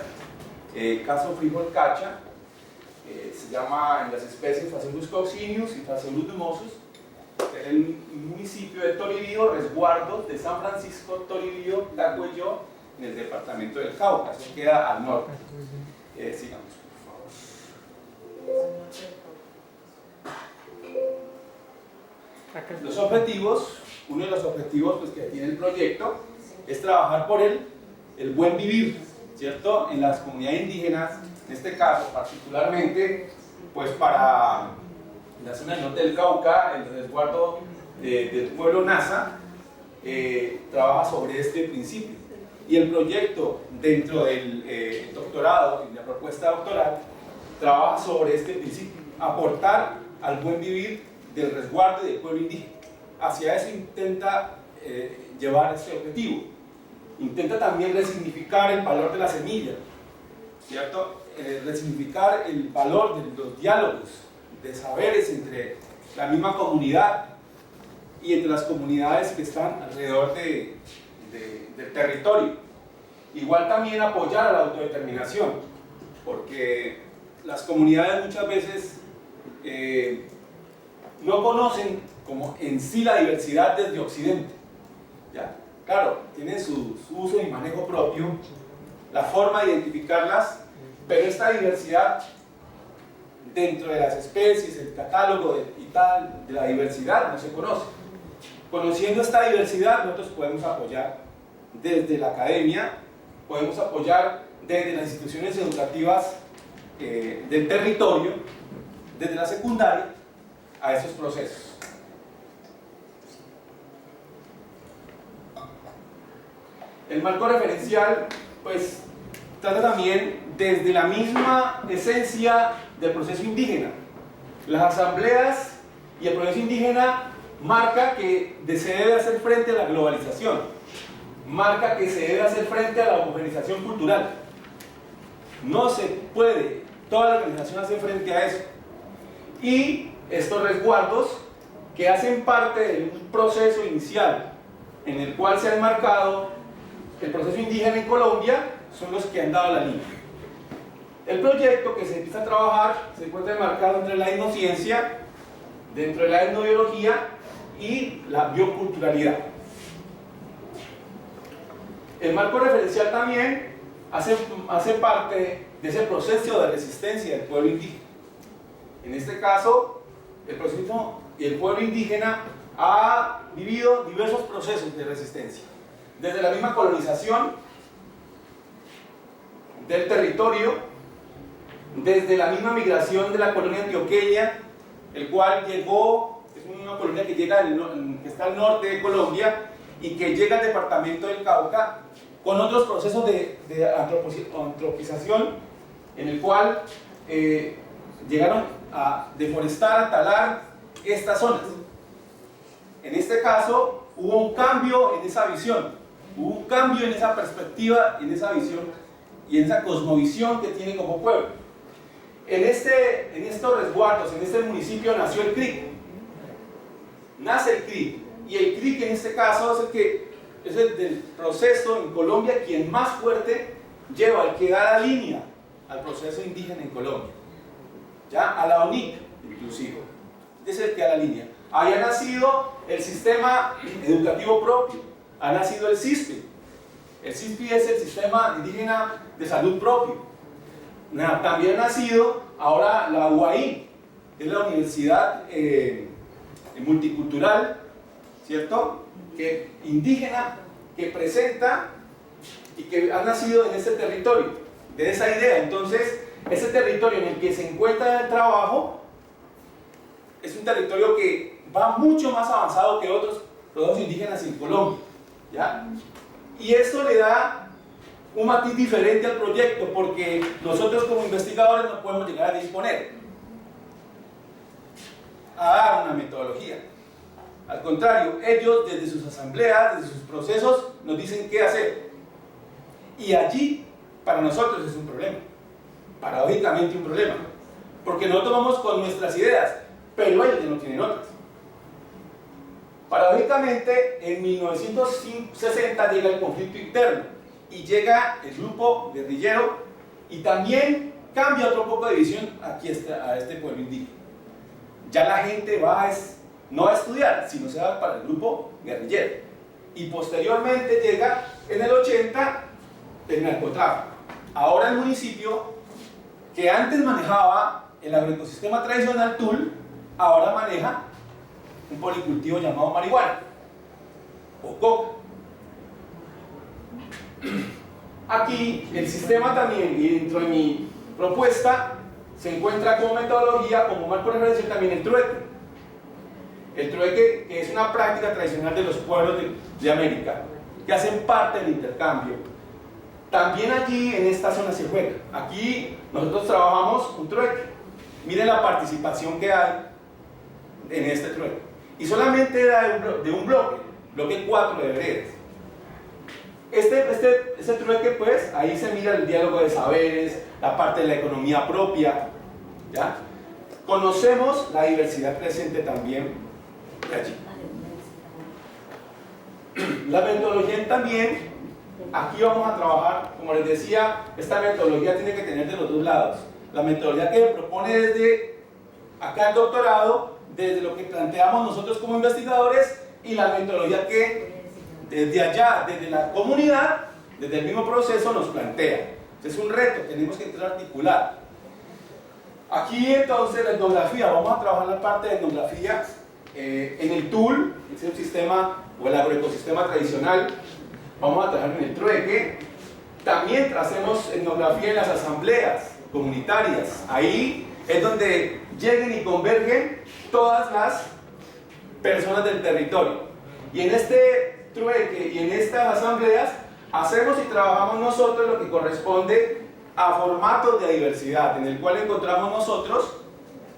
caso frijol cacha. Se llama en las especies Phaseolus coccineus y Phaseolus mimosus, en el municipio de Tolivio, resguardo de San Francisco, Tolivio, Tacuello, en el departamento del Cauca. Eso queda al norte. Sigamos, por favor. Los objetivos, uno de los objetivos pues, que tiene el proyecto es trabajar por el buen vivir, ¿cierto? En las comunidades indígenas, en este caso particularmente, pues para la zona del norte del Cauca, el resguardo del pueblo Nasa, trabaja sobre este principio. Y el proyecto dentro del doctorado y la propuesta doctoral trabaja sobre este principio, aportar al buen vivir del resguardo del pueblo indígena. Hacia eso intenta llevar este objetivo. Intenta también resignificar el valor de la semilla, ¿cierto? Resignificar el valor de los diálogos, de saberes entre la misma comunidad y entre las comunidades que están alrededor del territorio. Igual también apoyar a la autodeterminación, porque las comunidades muchas veces no conocen como en sí la diversidad desde Occidente. ¿Ya? Claro, tienen su uso y manejo propio, la forma de identificarlas, pero esta diversidad dentro de las especies, el catálogo y tal, de la diversidad no se conoce. Conociendo esta diversidad, nosotros podemos apoyar desde la academia, podemos apoyar desde las instituciones educativas del territorio, desde la secundaria, a esos procesos. El marco referencial, pues, trata también desde la misma esencia del proceso indígena. Las asambleas y el proceso indígena marca que se debe hacer frente a la globalización, marca que se debe hacer frente a la homogenización cultural. No se puede toda la organización hacer frente a eso. Y estos resguardos que hacen parte de un proceso inicial en el cual se ha enmarcado el proceso indígena en Colombia son los que han dado la línea. El proyecto que se empieza a trabajar se encuentra enmarcado entre la etnociencia, dentro de la etnobiología y la bioculturalidad. El marco referencial también hace parte de ese proceso de resistencia del pueblo indígena. En este caso, el proceso y el pueblo indígena ha vivido diversos procesos de resistencia. Desde la misma colonización del territorio, desde la misma migración de la colonia antioqueña, el cual llegó, es una colonia que está al norte de Colombia y que llega al departamento del Cauca, con otros procesos de antropización, en el cual llegaron a deforestar, a talar estas zonas. En este caso hubo un cambio en esa visión, hubo un cambio en esa perspectiva, en esa visión y en esa cosmovisión que tiene como pueblo. En estos resguardos, en este municipio nació el CRIC. Nace el CRIC, y el CRIC en este caso es el que es el del proceso en Colombia quien más fuerte lleva, el que da la línea al proceso indígena en Colombia, ya a la ONIC inclusive, es el que da la línea. Ahí ha nacido el sistema educativo propio, ha nacido el CISPI. El CISPI es el sistema indígena de salud propio. También ha nacido ahora la UAI, que es la universidad multicultural, ¿cierto? Que indígena, que presenta y que ha nacido en ese territorio, de esa idea. Entonces, ese territorio en el que se encuentra el trabajo es un territorio que va mucho más avanzado que otros procesos indígenas en Colombia, ¿ya? Y esto le da un matiz diferente al proyecto, porque nosotros como investigadores no podemos llegar a disponer, a dar una metodología. Al contrario, ellos desde sus asambleas, desde sus procesos, nos dicen qué hacer. Y allí, para nosotros es un problema, paradójicamente un problema, porque nosotros vamos con nuestras ideas, pero ellos no tienen otras. Paradójicamente, en 1960 llega el conflicto interno y llega el grupo guerrillero y también cambia otro poco de visión aquí a este pueblo indígena. Ya la gente va no a estudiar, sino se va para el grupo guerrillero. Y posteriormente llega en el 80 el narcotráfico. Ahora el municipio, que antes manejaba el agroecosistema tradicional TUL, ahora maneja un policultivo llamado marihuana o coca. Aquí el sistema también, y dentro de mi propuesta se encuentra como metodología, como marco de referencia también el trueque. El trueque, que es una práctica tradicional de los pueblos de América, que hacen parte del intercambio. También allí en esta zona se juega. Aquí nosotros trabajamos un trueque. Miren la participación que hay en este trueque. Y solamente era de un bloque 4 de veredas. Este trueque, pues, ahí se mira el diálogo de saberes, la parte de la economía propia, ¿ya? Conocemos la diversidad presente también de allí. La metodología también, aquí vamos a trabajar, como les decía, esta metodología tiene que tener de los dos lados. La metodología que propone desde acá el doctorado, desde lo que planteamos nosotros como investigadores, y la metodología que desde allá, desde la comunidad, desde el mismo proceso nos plantea. Es un reto, tenemos que entrar a articular. Aquí entonces la etnografía, vamos a trabajar la parte de etnografía en el TUL, que es el sistema o el agroecosistema tradicional. Vamos a trabajar en el trueque. También hacemos etnografía en las asambleas comunitarias. Ahí es donde lleguen y convergen todas las personas del territorio. Y en este trueque y en estas asambleas hacemos y trabajamos nosotros lo que corresponde a formatos de diversidad, en el cual encontramos nosotros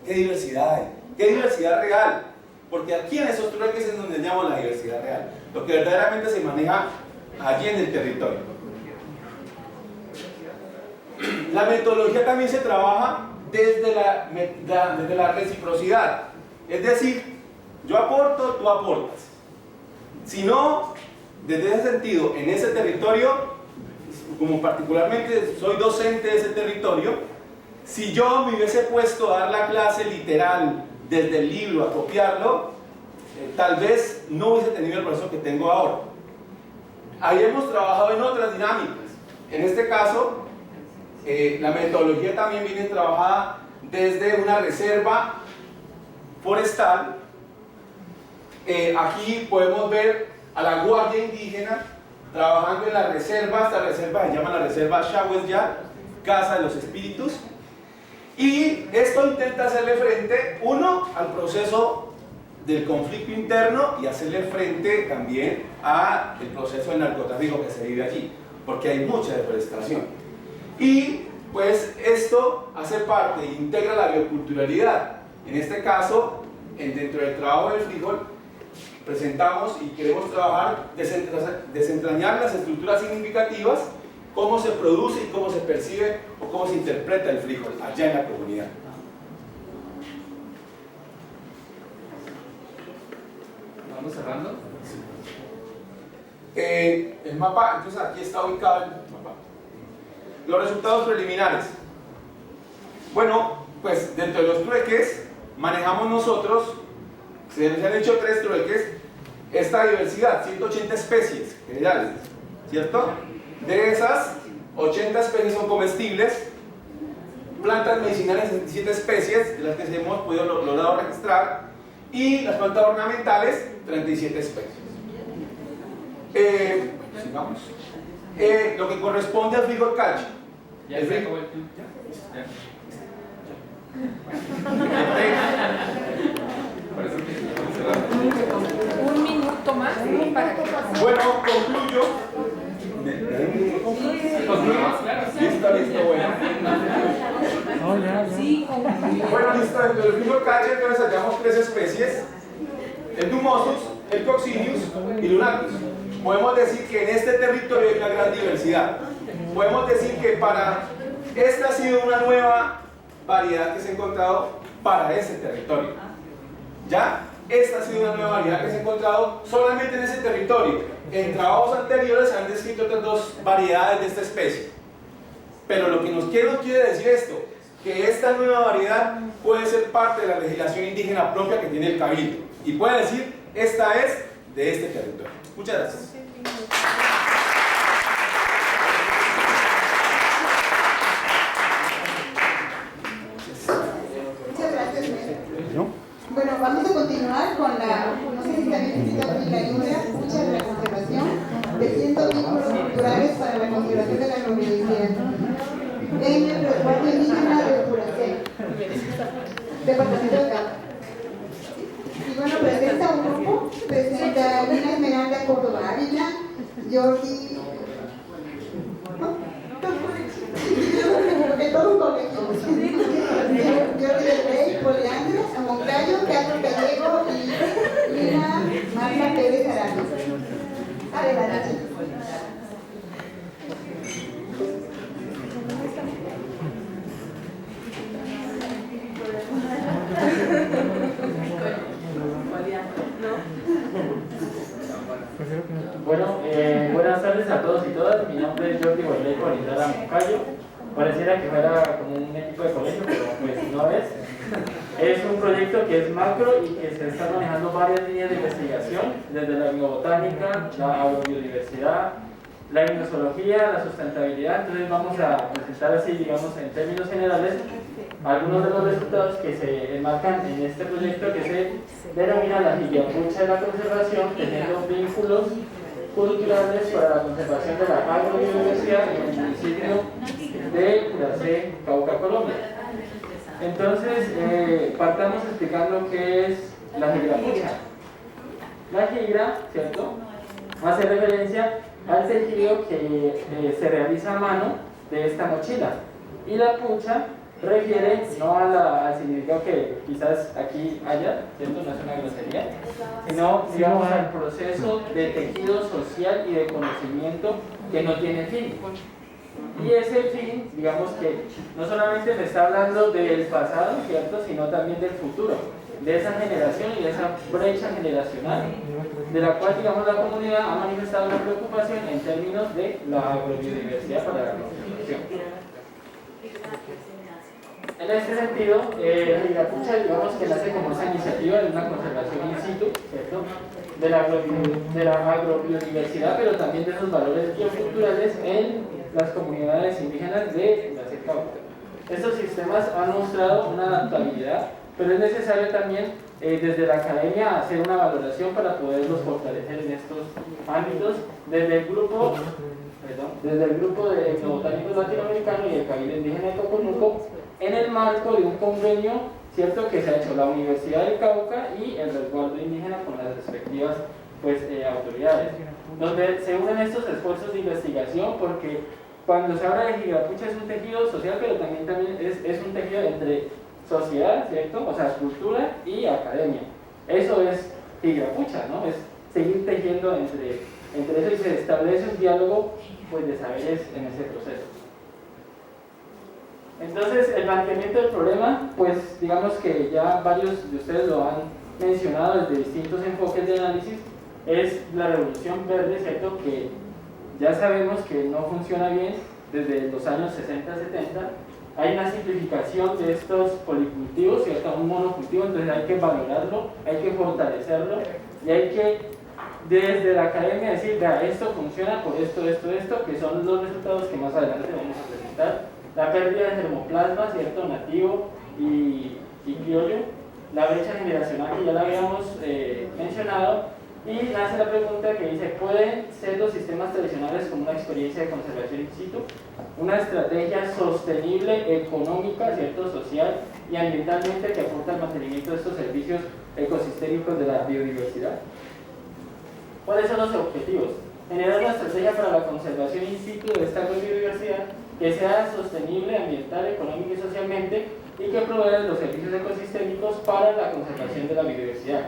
qué diversidad hay, qué diversidad real, porque aquí en esos trueques es donde llamamos la diversidad real, lo que verdaderamente se maneja allí en el territorio. La metodología también se trabaja desde la reciprocidad, es decir, yo aporto, tú aportas. Si no, desde ese sentido, en ese territorio, como particularmente soy docente de ese territorio, si yo me hubiese puesto a dar la clase literal desde el libro, a copiarlo, tal vez no hubiese tenido el proceso que tengo ahora. Ahí hemos trabajado en otras dinámicas. En este caso, la metodología también viene trabajada desde una reserva forestal. Aquí podemos ver a la guardia indígena trabajando en la reserva. Esta reserva se llama la reserva Xahuesya, Casa de los Espíritus, y esto intenta hacerle frente, uno, al proceso del conflicto interno y hacerle frente también al proceso del narcotráfico que se vive allí, porque hay mucha deforestación. Y pues esto hace parte e integra la bioculturalidad. En este caso, dentro del trabajo del frijol, presentamos y queremos trabajar, desentrañar las estructuras significativas, cómo se produce y cómo se percibe o cómo se interpreta el frijol allá en la comunidad. Vamos cerrando. El mapa, entonces aquí está ubicado el mapa. Los resultados preliminares. Bueno, pues dentro de los trueques manejamos nosotros, se han hecho 3 trueques, esta diversidad, 180 especies generales, ¿cierto? De esas, 80 especies son comestibles, plantas medicinales 67 especies, de las que hemos podido logrado registrar, y las plantas ornamentales, 37 especies. Sigamos. Lo que corresponde al frijol cacho. Ya se acabó el tiempo. Un minuto más para que Bueno, concluyo. Concluimos, claro. Listo, bueno. Bueno, listo, dentro del frijol cacho entonces hallamos 3 especies: el Dumosus, el Coccineus y Lunatus. Podemos decir que en este territorio hay una gran diversidad. Podemos decir que esta ha sido una nueva variedad que se ha encontrado para ese territorio. ¿Ya? Esta ha sido una nueva variedad que se ha encontrado solamente en ese territorio. En trabajos anteriores se han descrito otras 2 variedades de esta especie. Pero lo que nos quiere decir esto, que esta nueva variedad puede ser parte de la legislación indígena propia que tiene el Cabildo. Y puede decir, esta es de este territorio. Muchas gracias. Muchas gracias, Mel. Bueno, vamos a continuar con no sé si también necesita la ayuda, lucha de la conservación, tejiendo vínculos culturales para la conservación de la agrobiodiversidad en el resguardo indígena de Puracé, departamento de Cauca. Y bueno, presenta un grupo, presenta a Lina Esmeralda Córdoba Ávila, Jordi, todo un colegio, Jordi del Rey, Poliandro, Monclayo, Carlos Gallego y Lina Marta Pérez Arano. Adelante. Bueno, buenas tardes a todos y todas. Mi nombre es Jordi Borley Polindara Moncayo. Pareciera que fuera como un equipo de colegio, pero pues no es. Es un proyecto que es macro y que se están manejando varias líneas de investigación, desde la biobotánica, la agrobiodiversidad, la gnosología, la sustentabilidad. Entonces vamos a presentar así, digamos, en términos generales, algunos de los resultados que se enmarcan en este proyecto que se denomina la Gigapucha de la conservación, teniendo vínculos culturales para la conservación de la agrobiodiversidad en el municipio de Puracé, Cauca, Colombia. Entonces, partamos explicando qué es la gigrapucha. La gigra, ¿cierto?, hace referencia al tejido que se realiza a mano de esta mochila. Y la pucha refiere no al significado que quizás aquí haya, ¿cierto?, no es una grosería, sino, digamos, al proceso de tejido social y de conocimiento que no tiene fin. Y ese fin, digamos que no solamente me está hablando del pasado, ¿cierto?, sino también del futuro, de esa generación y de esa brecha generacional, de la cual, digamos, la comunidad ha manifestado una preocupación en términos de la agrobiodiversidad para la conservación. En este sentido, la gigapucha, digamos que nace como esa iniciativa de una conservación in situ, ¿cierto?, de la agrobiodiversidad, pero también de esos valores bioculturales en las comunidades indígenas de la Cauca. Estos sistemas han mostrado una adaptabilidad, pero es necesario también desde la academia hacer una valoración para poderlos fortalecer en estos ámbitos desde el grupo de etnobotánicos latinoamericanos y el Cabildo Indígena de Coconulco, en el marco de un convenio, ¿cierto?, que se ha hecho la Universidad del Cauca y el resguardo indígena con las respectivas autoridades, donde se unen estos esfuerzos de investigación porque cuando se habla de Higirapucha es un tejido social, pero también es un tejido entre sociedad, ¿cierto? O sea, cultura y academia. Eso es Higirapucha, ¿no? Es seguir tejiendo entre eso y se establece un diálogo pues, de saberes en ese proceso. Entonces, el planteamiento del problema, pues digamos que ya varios de ustedes lo han mencionado desde distintos enfoques de análisis, es la revolución verde, ¿cierto? Que ya sabemos que no funciona bien desde los años 60-70. Hay una simplificación de estos policultivos, ¿cierto? Un monocultivo, entonces hay que valorarlo, hay que fortalecerlo y hay que, desde la academia, decir, vea, esto funciona por esto, que son los resultados que más adelante vamos a presentar. La pérdida de germoplasma, ¿cierto? Nativo y criollo, la brecha generacional que ya la habíamos mencionado, y nace la pregunta que dice, ¿pueden ser los sistemas tradicionales como una experiencia de conservación in situ? Una estrategia sostenible, económica, ¿cierto? Social y ambientalmente que aporta al mantenimiento de estos servicios ecosistémicos de la biodiversidad. ¿Cuáles son los objetivos? Generar una estrategia para la conservación in situ de esta biodiversidad que sea sostenible ambiental, económica y socialmente y que provea los servicios ecosistémicos para la conservación de la biodiversidad.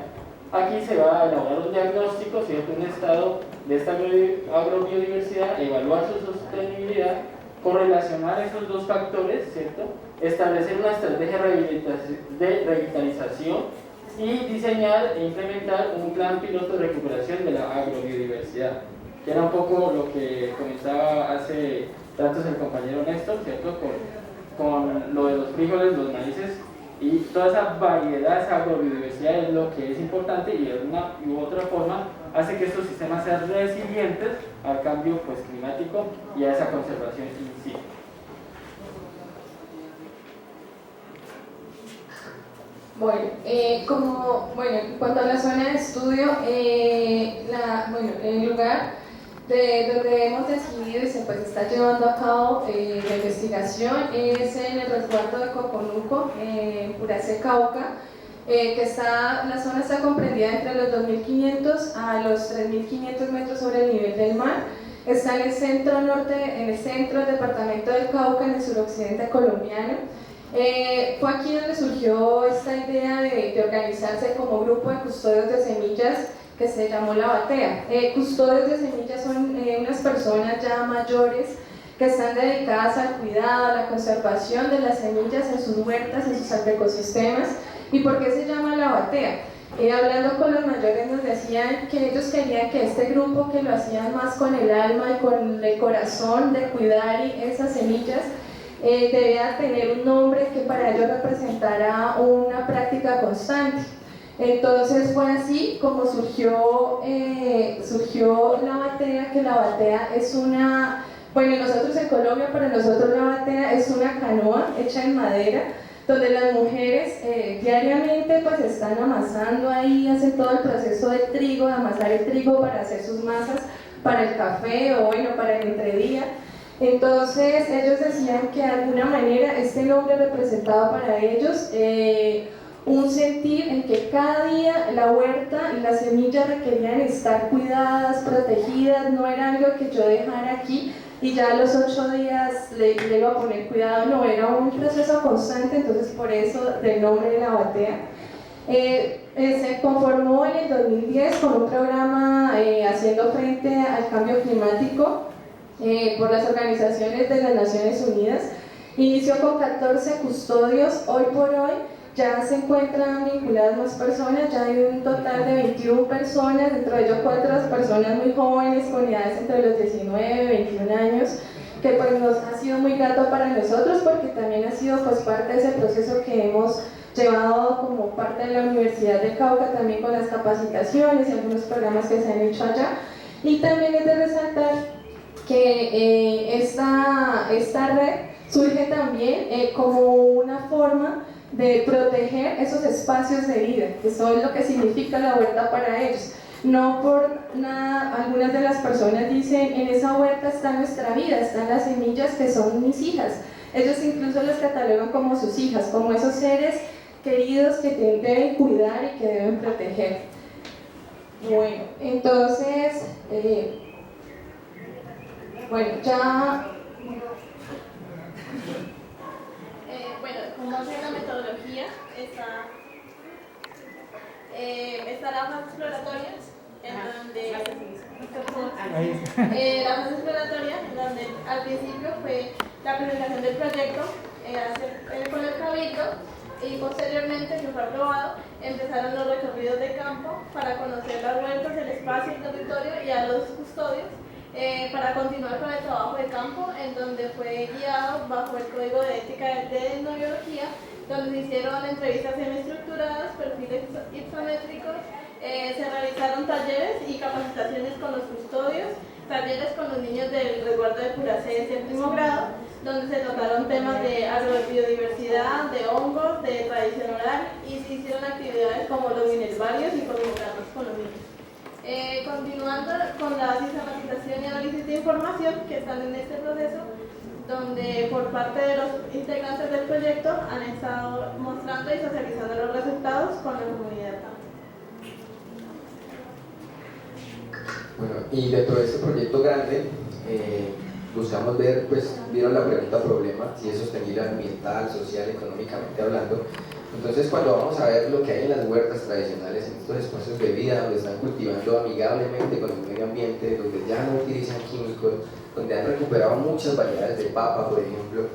Aquí se va a elaborar un diagnóstico, ¿cierto? Un estado de esta agrobiodiversidad, evaluar su sostenibilidad, correlacionar esos dos factores, ¿cierto? Establecer una estrategia de revitalización y diseñar e implementar un plan piloto de recuperación de la agrobiodiversidad, que era un poco lo que comentaba hace ratos el compañero Néstor, ¿cierto? Con lo de los frijoles, los maíces y toda esa variedad, esa agrobiodiversidad es lo que es importante y de una u otra forma hace que estos sistemas sean resilientes al cambio pues, climático y a esa conservación in situ. Bueno, en cuanto a la zona de estudio, el lugar donde hemos decidido y se está llevando a cabo la investigación es en el resguardo de Coconuco, en Puracé, Cauca, la zona está comprendida entre los 2.500 a los 3.500 metros sobre el nivel del mar. Está en el centro norte, en el centro del departamento del Cauca, en el suroccidente colombiano. Fue aquí donde surgió esta idea de organizarse como grupo de custodios de semillas que se llamó La Batea. Custodios de semillas son unas personas ya mayores que están dedicadas al cuidado, a la conservación de las semillas en sus huertas, en sus agroecosistemas. ¿Y por qué se llama La Batea? Hablando con los mayores nos decían que ellos querían que este grupo, que lo hacían más con el alma y con el corazón de cuidar esas semillas, debía tener un nombre que para ellos representara una práctica constante. Entonces fue así como surgió La Batea, que La Batea es una, bueno, nosotros en Colombia, para nosotros La Batea es una canoa hecha en madera, donde las mujeres diariamente pues están amasando ahí, hacen todo el proceso de trigo, de amasar el trigo para hacer sus masas para el café o bueno, para el entredía. Entonces ellos decían que de alguna manera este nombre representaba para ellos un sentir en que cada día la huerta y las semillas requerían estar cuidadas, protegidas, no era algo que yo dejara aquí y ya a los 8 días le iba a poner cuidado, no, era un proceso constante, entonces por eso del nombre de La Batea. Se conformó en el 2010 con un programa haciendo frente al cambio climático por las organizaciones de las Naciones Unidas. Inició con 14 custodios, hoy por hoy ya se encuentran vinculadas más personas, ya hay un total de 21 personas, dentro de ellos 4 personas muy jóvenes, con edades entre los 19 y 21 años, que pues nos ha sido muy grato para nosotros porque también ha sido pues parte de ese proceso que hemos llevado como parte de la Universidad del Cauca, también con las capacitaciones y algunos programas que se han hecho allá. Y también es de resaltar que esta red surge también como una forma de proteger esos espacios de vida, que son lo que significa la huerta para ellos. No por nada, algunas de las personas dicen, en esa huerta está nuestra vida, están las semillas que son mis hijas. Ellos incluso las catalogan como sus hijas, como esos seres queridos que deben cuidar y que deben proteger. Bueno, entonces, ya Bueno, con base en la metodología está la fase exploratoria, en donde la fase exploratoria, en donde al principio fue la presentación del proyecto con el cabildo, y posteriormente, que fue aprobado, empezaron los recorridos de campo para conocer las huertas, el espacio, el territorio y a los custodios, para continuar con el trabajo de campo, en donde fue guiado bajo el Código de Ética de Etnobiología, donde se hicieron entrevistas semiestructuradas, perfiles ipsométricos, se realizaron talleres y capacitaciones con los custodios, talleres con los niños del resguardo de Puracé de séptimo grado, donde se trataron temas de agrobiodiversidad, de hongos, de tradición oral, y se hicieron actividades como los minervarios y comunicarnos con los niños. Continuando con la sistematización y análisis de información que están en este proceso, donde por parte de los integrantes del proyecto han estado mostrando y socializando los resultados con la comunidad. Bueno, y dentro de este proyecto grande, buscamos ver, pues, vieron la pregunta problema, si es sostenible ambiental, social, económicamente hablando. Entonces, cuando vamos a ver lo que hay en las huertas tradicionales, en estos espacios de vida, donde están cultivando amigablemente con el medio ambiente, donde ya no utilizan químicos, donde han recuperado muchas variedades de papa, por ejemplo,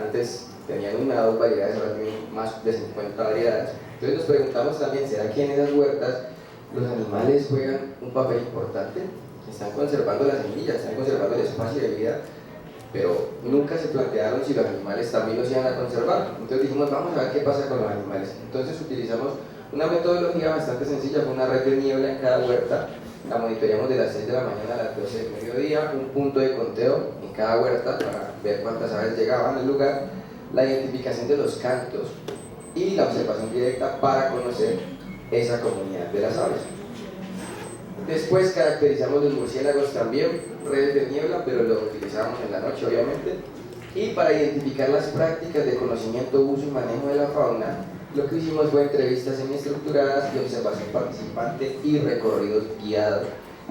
antes tenían una o dos variedades, ahora tienen más de 50 variedades. Entonces nos preguntamos también, ¿será que en esas huertas los animales juegan un papel importante? Están conservando las semillas, están conservando el espacio de vida, pero nunca se plantearon si los animales también los iban a conservar. Entonces dijimos, vamos a ver qué pasa con los animales. Entonces utilizamos una metodología bastante sencilla, con una red de niebla en cada huerta. La monitoreamos de las 6 de la mañana a las 12 del mediodía, un punto de conteo en cada huerta para ver cuántas aves llegaban al lugar, la identificación de los cantos y la observación directa para conocer esa comunidad de las aves. Después caracterizamos los murciélagos también, redes de niebla, pero lo utilizamos en la noche obviamente. Y para identificar las prácticas de conocimiento, uso y manejo de la fauna, lo que hicimos fue entrevistas semiestructuradas y observación participante y recorridos guiados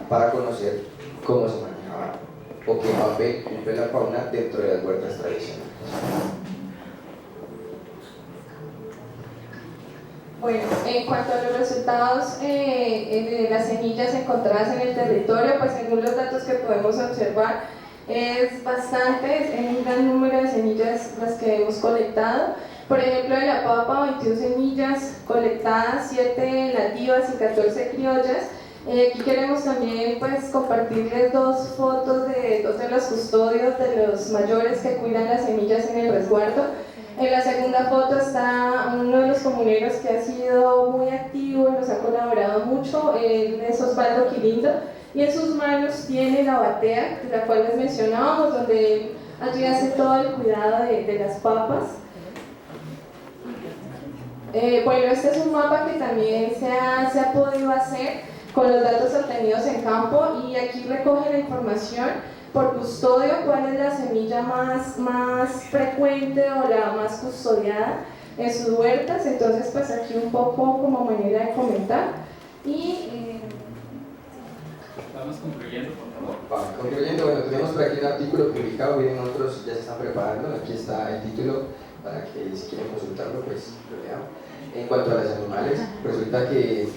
para conocer cómo se manejaba o qué papel cumple la fauna dentro de las huertas tradicionales. Bueno, en cuanto a los resultados de las semillas encontradas en el territorio, pues según los datos que podemos observar, es un gran número de semillas las que hemos colectado. Por ejemplo, de la papa, 21 semillas colectadas, 7 nativas y 14 criollas. Aquí queremos también, pues, compartirles dos fotos de dos de los custodios, de los mayores que cuidan las semillas en el resguardo. En la segunda foto está uno de los comuneros que ha sido muy activo y nos ha colaborado mucho, es Osvaldo Quilindo, y en sus manos tiene la batea, de la cual les mencionábamos, donde allí hace todo el cuidado de las papas. Bueno, este es un mapa que también se ha podido hacer con los datos obtenidos en campo, y aquí recoge la información por custodio, cuál es la semilla más frecuente o la más custodiada en sus huertas. Entonces, pues aquí un poco como manera de comentar. Y vamos concluyendo, por favor. Vamos concluyendo. Bueno, tenemos por aquí un artículo publicado, vienen otros, ya se están preparando. Aquí está el título para que si quieren consultarlo, pues lo lean. En cuanto a los animales, resulta que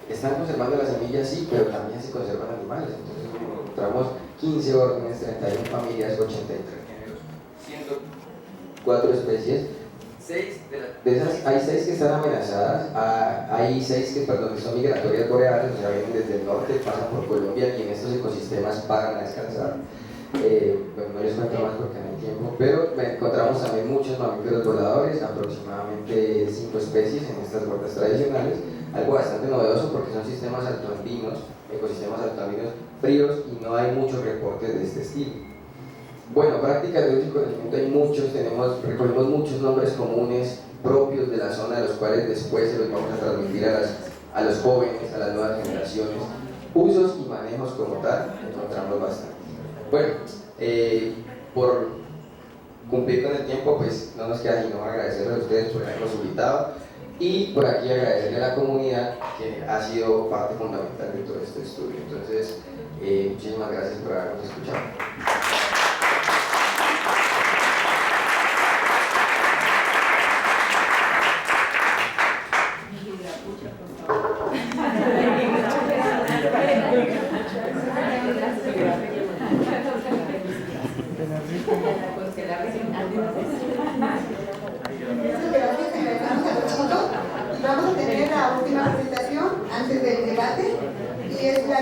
están conservando las semillas, sí, pero también se conservan animales. Entonces encontramos 15 órdenes, 31 familias, 83 géneros, 104 especies. De esas hay 6 que están amenazadas, hay 6 que son migratorias boreales, o sea, vienen desde el norte, pasan por Colombia y en estos ecosistemas paran a descansar. Bueno, no les cuento más porque no hay tiempo, pero encontramos también muchos mamíferos voladores, aproximadamente 5 especies en estas huertas tradicionales, algo bastante novedoso porque son sistemas altoandinos, ecosistemas altoandinos fríos, y no hay muchos reportes de este estilo. Bueno, prácticas de uso y conocimiento hay muchos, recogimos muchos nombres comunes propios de la zona, de los cuales después se los vamos a transmitir a los jóvenes, a las nuevas generaciones. Usos y manejos como tal, encontramos bastante. Bueno, por cumplir con el tiempo, pues no nos queda sino agradecerles a ustedes por habernos invitado, y por aquí agradecerle a la comunidad que ha sido parte fundamental de todo este estudio. Entonces, muchísimas gracias por habernos escuchado.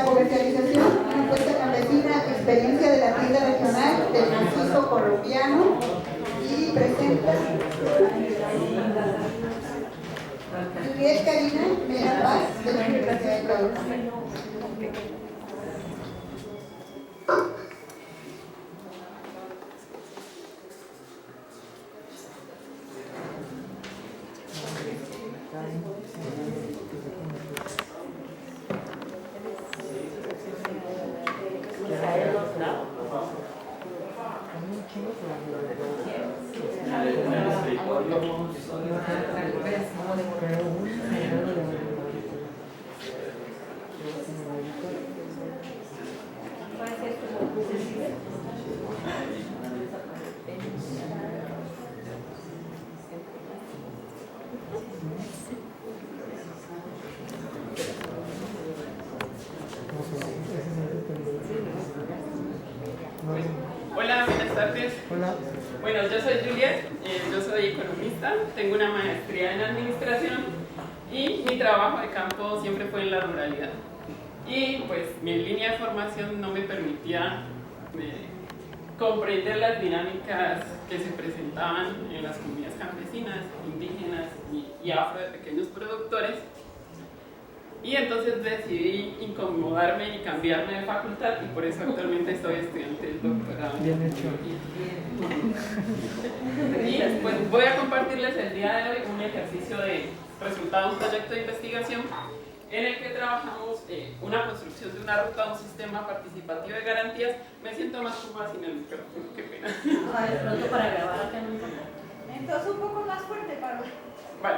comercialización, una encuesta campesina, experiencia de la tienda regional del macizo colombiano, y presenta Juliet Karina Mera Paz, de la Universidad de Cauca. Hola, buenas tardes. Hola. Bueno, yo soy Juliet, yo soy economista, tengo una maestría en administración y mi trabajo de campo siempre fue en la ruralidad. Y pues mi línea de formación no me permitía comprender las dinámicas que se presentaban en las comunidades campesinas, indígenas y afro de pequeños productores. Y entonces decidí incomodarme y cambiarme de facultad y por eso actualmente soy estudiante del doctorado. Bien hecho. Y pues voy a compartirles el día de hoy un ejercicio de resultado de un proyecto de investigación en el que trabajamos una construcción de una ruta a un sistema participativo de garantías. Me siento más cómoda sin el micrófono, qué pena. De pronto para grabar acá no importa. Entonces un poco más fuerte, Pablo. Vale.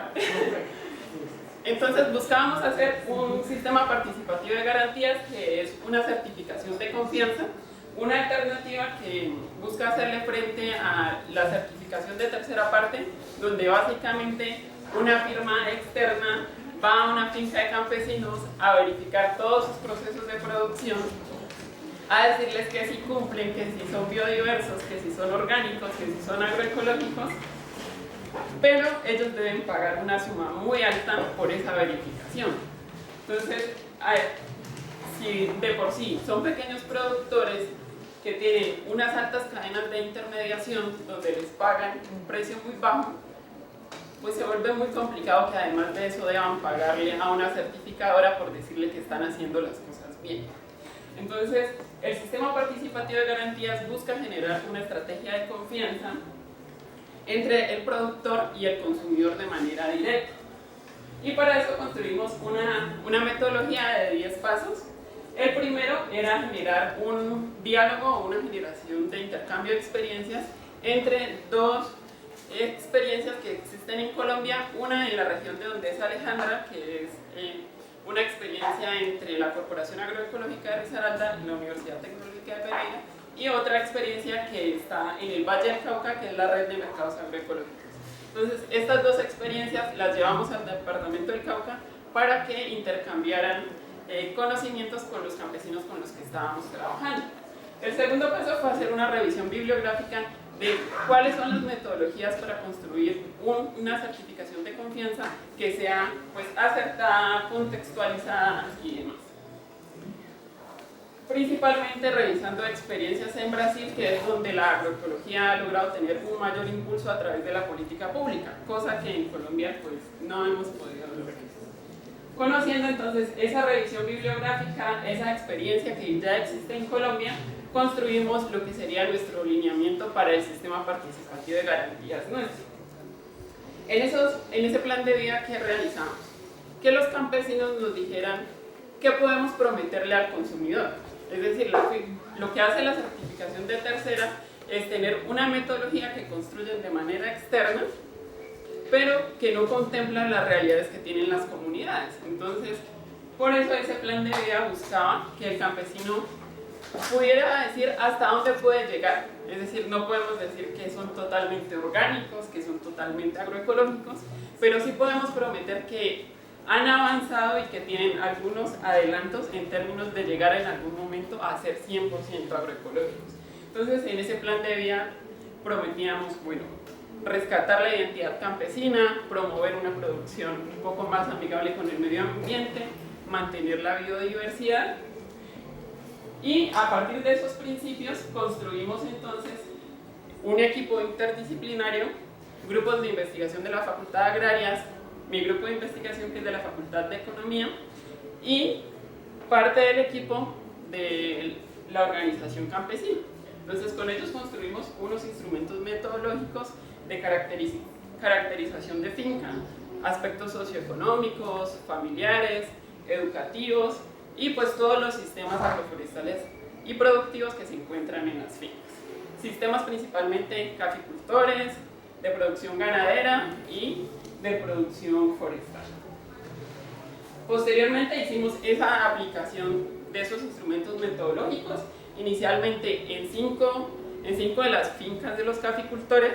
Entonces buscábamos hacer un sistema participativo de garantías que es una certificación de confianza, una alternativa que busca hacerle frente a la certificación de tercera parte, donde básicamente una firma externa va a una finca de campesinos a verificar todos sus procesos de producción, a decirles que si cumplen, que si son biodiversos, que si son orgánicos, que si son agroecológicos, pero ellos deben pagar una suma muy alta por esa verificación. Entonces, si de por sí son pequeños productores que tienen unas altas cadenas de intermediación donde les pagan un precio muy bajo, pues se vuelve muy complicado que además de eso deban pagarle a una certificadora por decirle que están haciendo las cosas bien. Entonces, el sistema participativo de garantías busca generar una estrategia de confianza entre el productor y el consumidor de manera directa. Y para eso construimos una metodología de 10 pasos. El primero era generar un diálogo o una generación de intercambio de experiencias entre dos experiencias que existen en Colombia, una en la región de donde es Alejandra, que es una experiencia entre la Corporación Agroecológica de Risaralda y la Universidad Tecnológica de Pereira, y otra experiencia que está en el Valle del Cauca, que es la red de mercados agroecológicos. Entonces, estas dos experiencias las llevamos al departamento del Cauca para que intercambiaran conocimientos con los campesinos con los que estábamos trabajando. El segundo paso fue hacer una revisión bibliográfica de cuáles son las metodologías para construir una certificación de confianza que sea pues, acertada, contextualizada y demás. Principalmente revisando experiencias en Brasil, que es donde la agroecología ha logrado tener un mayor impulso a través de la política pública, cosa que en Colombia pues, no hemos podido lograr. Conociendo entonces esa revisión bibliográfica, esa experiencia que ya existe en Colombia, construimos lo que sería nuestro lineamiento para el sistema participativo de garantías nuestro. En ese plan de vida que realizamos, que los campesinos nos dijeran qué podemos prometerle al consumidor. Es decir, lo que hace la certificación de tercera es tener una metodología que construyen de manera externa, pero que no contempla las realidades que tienen las comunidades. Entonces, por eso ese plan de vida buscaba que el campesino pudiera decir hasta dónde puede llegar. Es decir, no podemos decir que son totalmente orgánicos, que son totalmente agroecológicos, pero sí podemos prometer que han avanzado y que tienen algunos adelantos en términos de llegar en algún momento a ser 100% agroecológicos. Entonces, en ese plan de vida prometíamos, bueno, rescatar la identidad campesina, promover una producción un poco más amigable con el medio ambiente, mantener la biodiversidad Y a partir de esos principios construimos entonces un equipo interdisciplinario, grupos de investigación de la Facultad de Agrarias, mi grupo de investigación que es de la Facultad de Economía y parte del equipo de la organización campesina. Entonces con ellos construimos unos instrumentos metodológicos de caracterización de finca, aspectos socioeconómicos, familiares, educativos y pues todos los sistemas agroforestales y productivos que se encuentran en las fincas. Sistemas principalmente caficultores, de producción ganadera y de producción forestal. Posteriormente hicimos esa aplicación de esos instrumentos metodológicos, inicialmente en cinco de las fincas de los caficultores.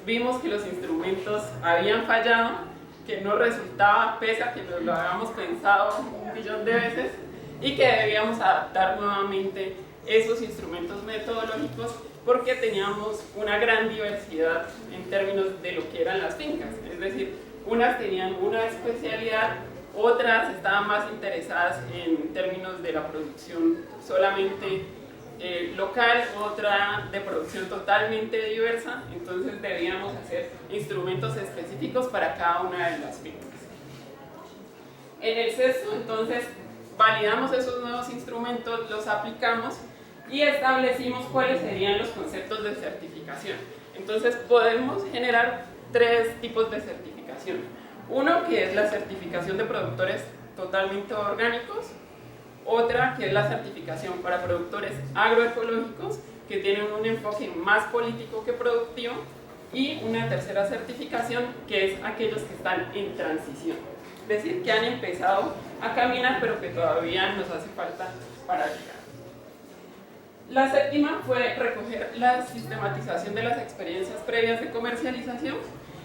Vimos que los instrumentos habían fallado, que no resultaba, pese a que nos lo habíamos pensado 1.000.000 de veces, y que debíamos adaptar nuevamente esos instrumentos metodológicos porque teníamos una gran diversidad en términos de lo que eran las fincas. Es decir, unas tenían una especialidad, otras estaban más interesadas en términos de la producción solamente local, otra de producción totalmente diversa, entonces debíamos hacer instrumentos específicos para cada una de las fincas. En el CESU, entonces, validamos esos nuevos instrumentos, los aplicamos y establecimos cuáles serían los conceptos de certificación. Entonces podemos generar 3 tipos de certificación. Uno que es la certificación de productores totalmente orgánicos, otra que es la certificación para productores agroecológicos que tienen un enfoque más político que productivo, y una tercera certificación que es aquellos que están en transición, es decir, que han empezado a caminar pero que todavía nos hace falta para llegar. La séptima fue recoger la sistematización de las experiencias previas de comercialización,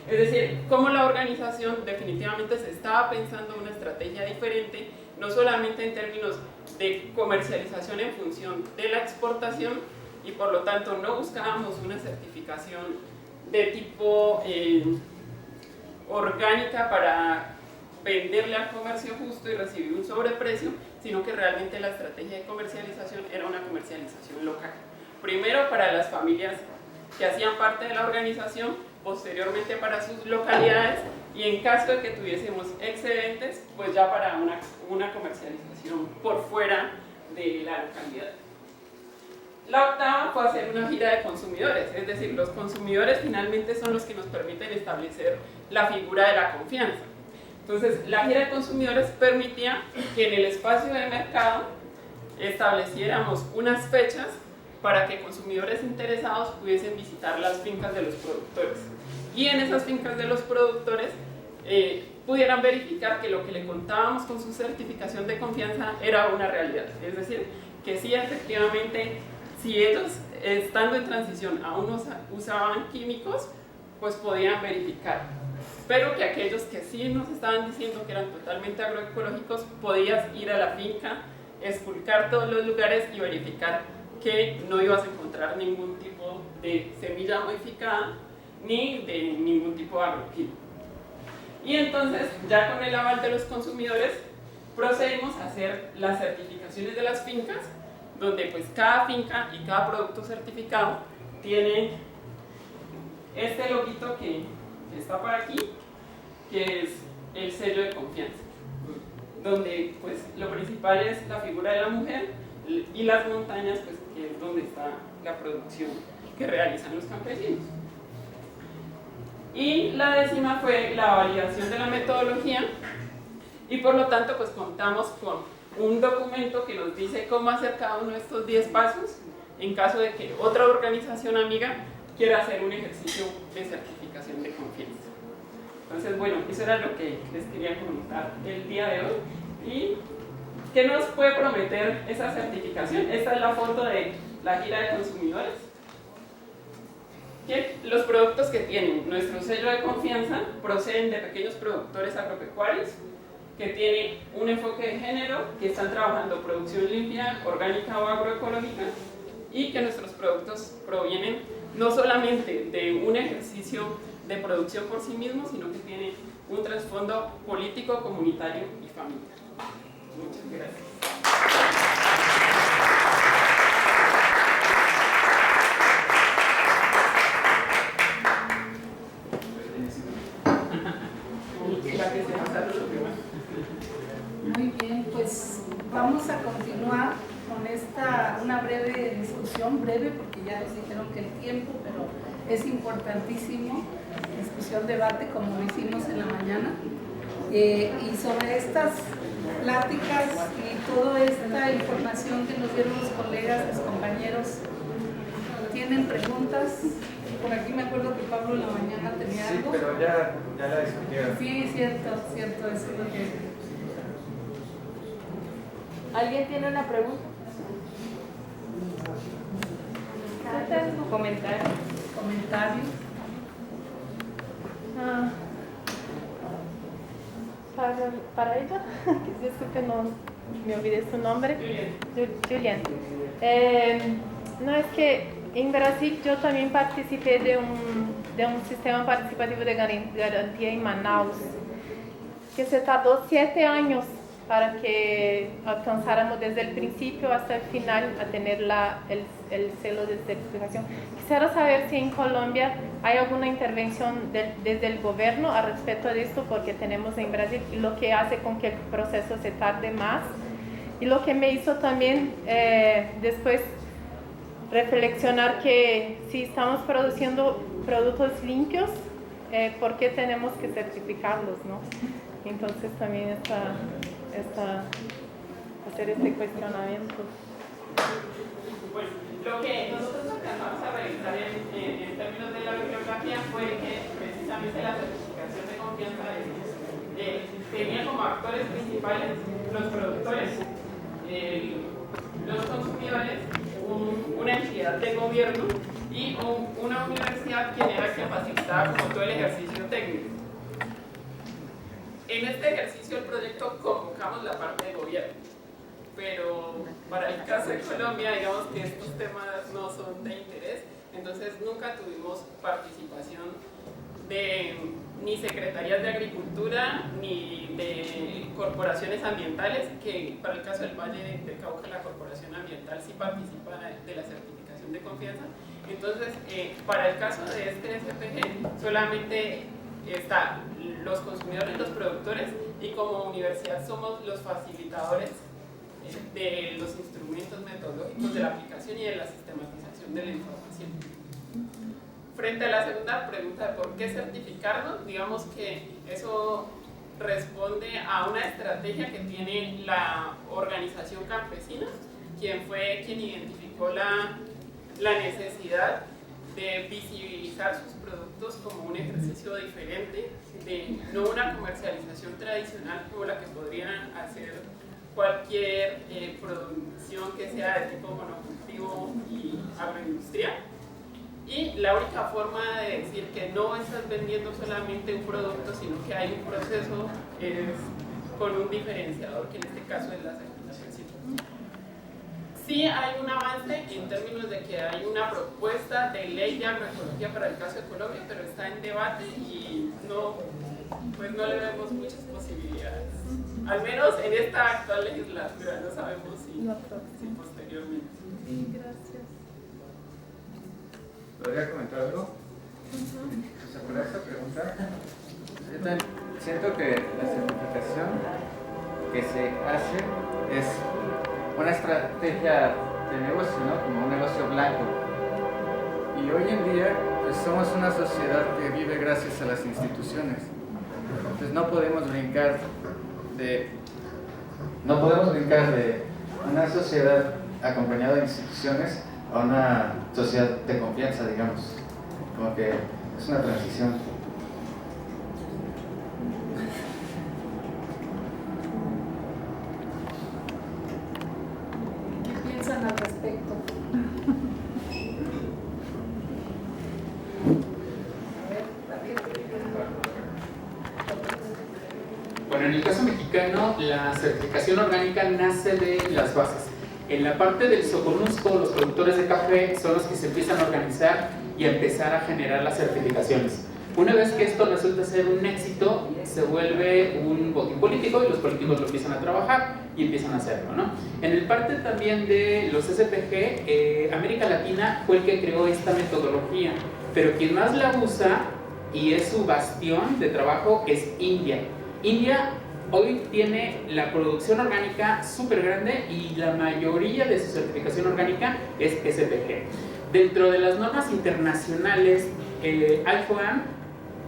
es decir, cómo la organización definitivamente se estaba pensando una estrategia diferente, no solamente en términos de comercialización en función de la exportación, y por lo tanto no buscábamos una certificación de tipo orgánica para venderle al comercio justo y recibir un sobreprecio, sino que realmente la estrategia de comercialización era una comercialización local. Primero para las familias que hacían parte de la organización, posteriormente para sus localidades, y en caso de que tuviésemos excedentes, pues ya para una comercialización por fuera de la localidad. La octava fue hacer una gira de consumidores, es decir, los consumidores finalmente son los que nos permiten establecer la figura de la confianza. Entonces, la gira de consumidores permitía que en el espacio de mercado estableciéramos unas fechas para que consumidores interesados pudiesen visitar las fincas de los productores. Y en esas fincas de los productores pudieran verificar que lo que le contábamos con su certificación de confianza era una realidad. Es decir, que sí, efectivamente, si ellos, estando en transición, aún no usaban químicos, pues podían verificar. Pero que aquellos que sí nos estaban diciendo que eran totalmente agroecológicos, podías ir a la finca, esculcar todos los lugares y verificar que no ibas a encontrar ningún tipo de semilla modificada ni de ningún tipo de agroquímico. Y entonces, ya con el aval de los consumidores, procedimos a hacer las certificaciones de las fincas, donde pues cada finca y cada producto certificado tiene este loguito que está por aquí, que es el sello de confianza, donde pues lo principal es la figura de la mujer y las montañas, pues que es donde está la producción que realizan los campesinos. Y la décima fue la validación de la metodología, y por lo tanto pues contamos con un documento que nos dice cómo hacer cada uno de estos 10 pasos en caso de que otra organización amiga quiera hacer un ejercicio de certificación de confianza. Entonces, bueno, eso era lo que les quería comentar el día de hoy. ¿Y qué nos puede prometer esa certificación? Esta es la foto de la gira de consumidores. Que los productos que tienen nuestro sello de confianza proceden de pequeños productores agropecuarios que tienen un enfoque de género, que están trabajando producción limpia, orgánica o agroecológica, y que nuestros productos provienen no solamente de un ejercicio de producción por sí mismo, sino que tiene un trasfondo político, comunitario y familiar. Muchas gracias. discusión breve, porque ya nos dijeron que el tiempo, pero es importantísimo, discusión, debate, como lo hicimos en la mañana. Y sobre estas pláticas y toda esta información que nos dieron los colegas, los compañeros, ¿tienen preguntas? Por aquí me acuerdo que Pablo en la mañana tenía algo. Sí, pero ya la discutieron. Sí, cierto, eso es lo que... ¿Alguien tiene una pregunta? Comentario. Para ella, disculpe, no me olvidé su nombre. Julián. No, es que en Brasil yo también participé de un sistema participativo de garantía en Manaus, que se tardó 7 años para que alcanzáramos desde el principio hasta el final a tener el celo de certificación. Quisiera saber si en Colombia hay alguna intervención desde el gobierno al respecto de esto, porque tenemos en Brasil, y lo que hace con que el proceso se tarde más. Y lo que me hizo también después reflexionar que si estamos produciendo productos limpios, ¿por qué tenemos que certificarlos, no? Entonces también hacer este cuestionamiento. Bueno, lo que nosotros alcanzamos a revisar en términos de la bibliografía fue que precisamente la certificación de confianza tenía como actores principales los productores, los consumidores, una entidad de gobierno y una universidad quien era quien facilitaba como todo el ejercicio técnico. En este ejercicio del proyecto convocamos la parte de gobierno, pero para el caso de Colombia, digamos que estos temas no son de interés, entonces nunca tuvimos participación de ni secretarías de agricultura ni de corporaciones ambientales, que para el caso del Valle del Cauca la corporación ambiental sí participa de la certificación de confianza. Entonces, para el caso de este SPG solamente está los consumidores, los productores, y como universidad somos los facilitadores de los instrumentos metodológicos de la aplicación y de la sistematización de la información. Frente a la segunda pregunta de por qué certificarnos, digamos que eso responde a una estrategia que tiene la organización campesina, quien fue quien identificó la necesidad de visibilizar sus productos como un ejercicio diferente, de no una comercialización tradicional como la que podrían hacer cualquier producción que sea de tipo monocultivo y agroindustrial. Y la única forma de decir que no estás vendiendo solamente un producto, sino que hay un proceso, es con un diferenciador, que en este caso es la certificación. Sí hay un avance en términos de que hay una propuesta de ley de agroecología para el caso de Colombia, pero está en debate y no le vemos muchas posibilidades. Al menos en esta actual legislatura, no sabemos si posteriormente. Sí, gracias. ¿Podría comentar algo? Sobre esta pregunta, yo siento que la certificación que se hace es una estrategia de negocio, ¿no? Como un negocio blanco. Y hoy en día pues, somos una sociedad que vive gracias a las instituciones. Entonces no podemos brincar de una sociedad acompañada de instituciones a una sociedad de confianza, digamos. Como que es una transición. ¿Qué piensan al respecto? Bueno, en el caso mexicano, la certificación orgánica nace de las bases. En la parte del Soconusco, los productores de café son los que se empiezan a organizar y a empezar a generar las certificaciones. Una vez que esto resulta ser un éxito, se vuelve un botín político y los políticos lo empiezan a trabajar y empiezan a hacerlo, ¿no? En el parte también de los SPG, América Latina fue el que creó esta metodología, pero quien más la usa y es su bastión de trabajo es India. India hoy tiene la producción orgánica súper grande y la mayoría de su certificación orgánica es SPG. Dentro de las normas internacionales, IFOAM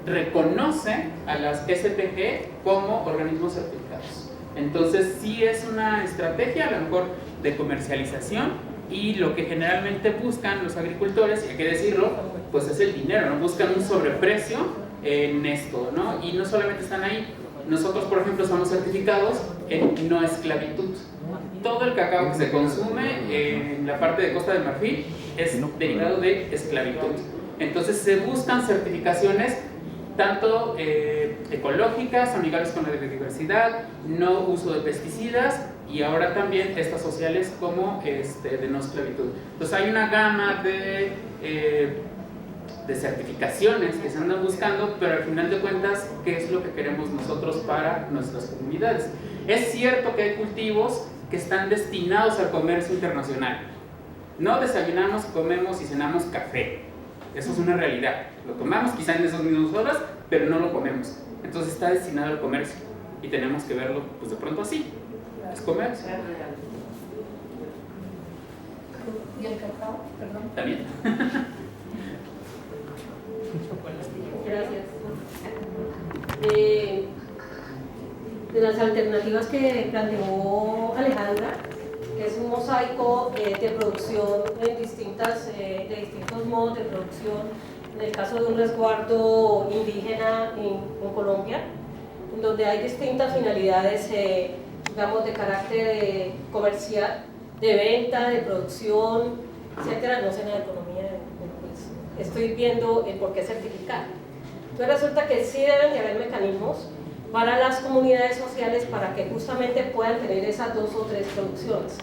reconoce a las SPG como organismos certificados. Entonces sí es una estrategia a lo mejor de comercialización, y lo que generalmente buscan los agricultores, y hay que decirlo, pues es el dinero, ¿no? Buscan un sobreprecio en esto, ¿no? Y no solamente están ahí. Nosotros, por ejemplo, estamos certificados en no esclavitud. Todo el cacao que se consume en la parte de Costa de Marfil es derivado de esclavitud. Entonces se buscan certificaciones tanto ecológicas, amigables con la biodiversidad, no uso de pesticidas, y ahora también estas sociales como de no esclavitud. Entonces hay una gama de certificaciones que se andan buscando, pero al final de cuentas, ¿qué es lo que queremos nosotros para nuestras comunidades? Es cierto que hay cultivos que están destinados al comercio internacional. No desayunamos, comemos y cenamos café. Eso es una realidad. Lo tomamos quizá en esas mismas horas, pero no lo comemos. Entonces está destinado al comercio y tenemos que verlo pues de pronto así. Es comercio. ¿Y el cacao? Perdón. También. Gracias. De las alternativas que planteó Alejandra, que es un mosaico de producción de distintos modos de producción, en el caso de un resguardo indígena en Colombia, en donde hay distintas finalidades, digamos, de carácter comercial, de venta, de producción, etcétera. No sé nada de economía, pues estoy viendo el por qué certificar. Entonces resulta que sí deben de haber mecanismos para las comunidades sociales para que justamente puedan tener esas 2 o 3 producciones.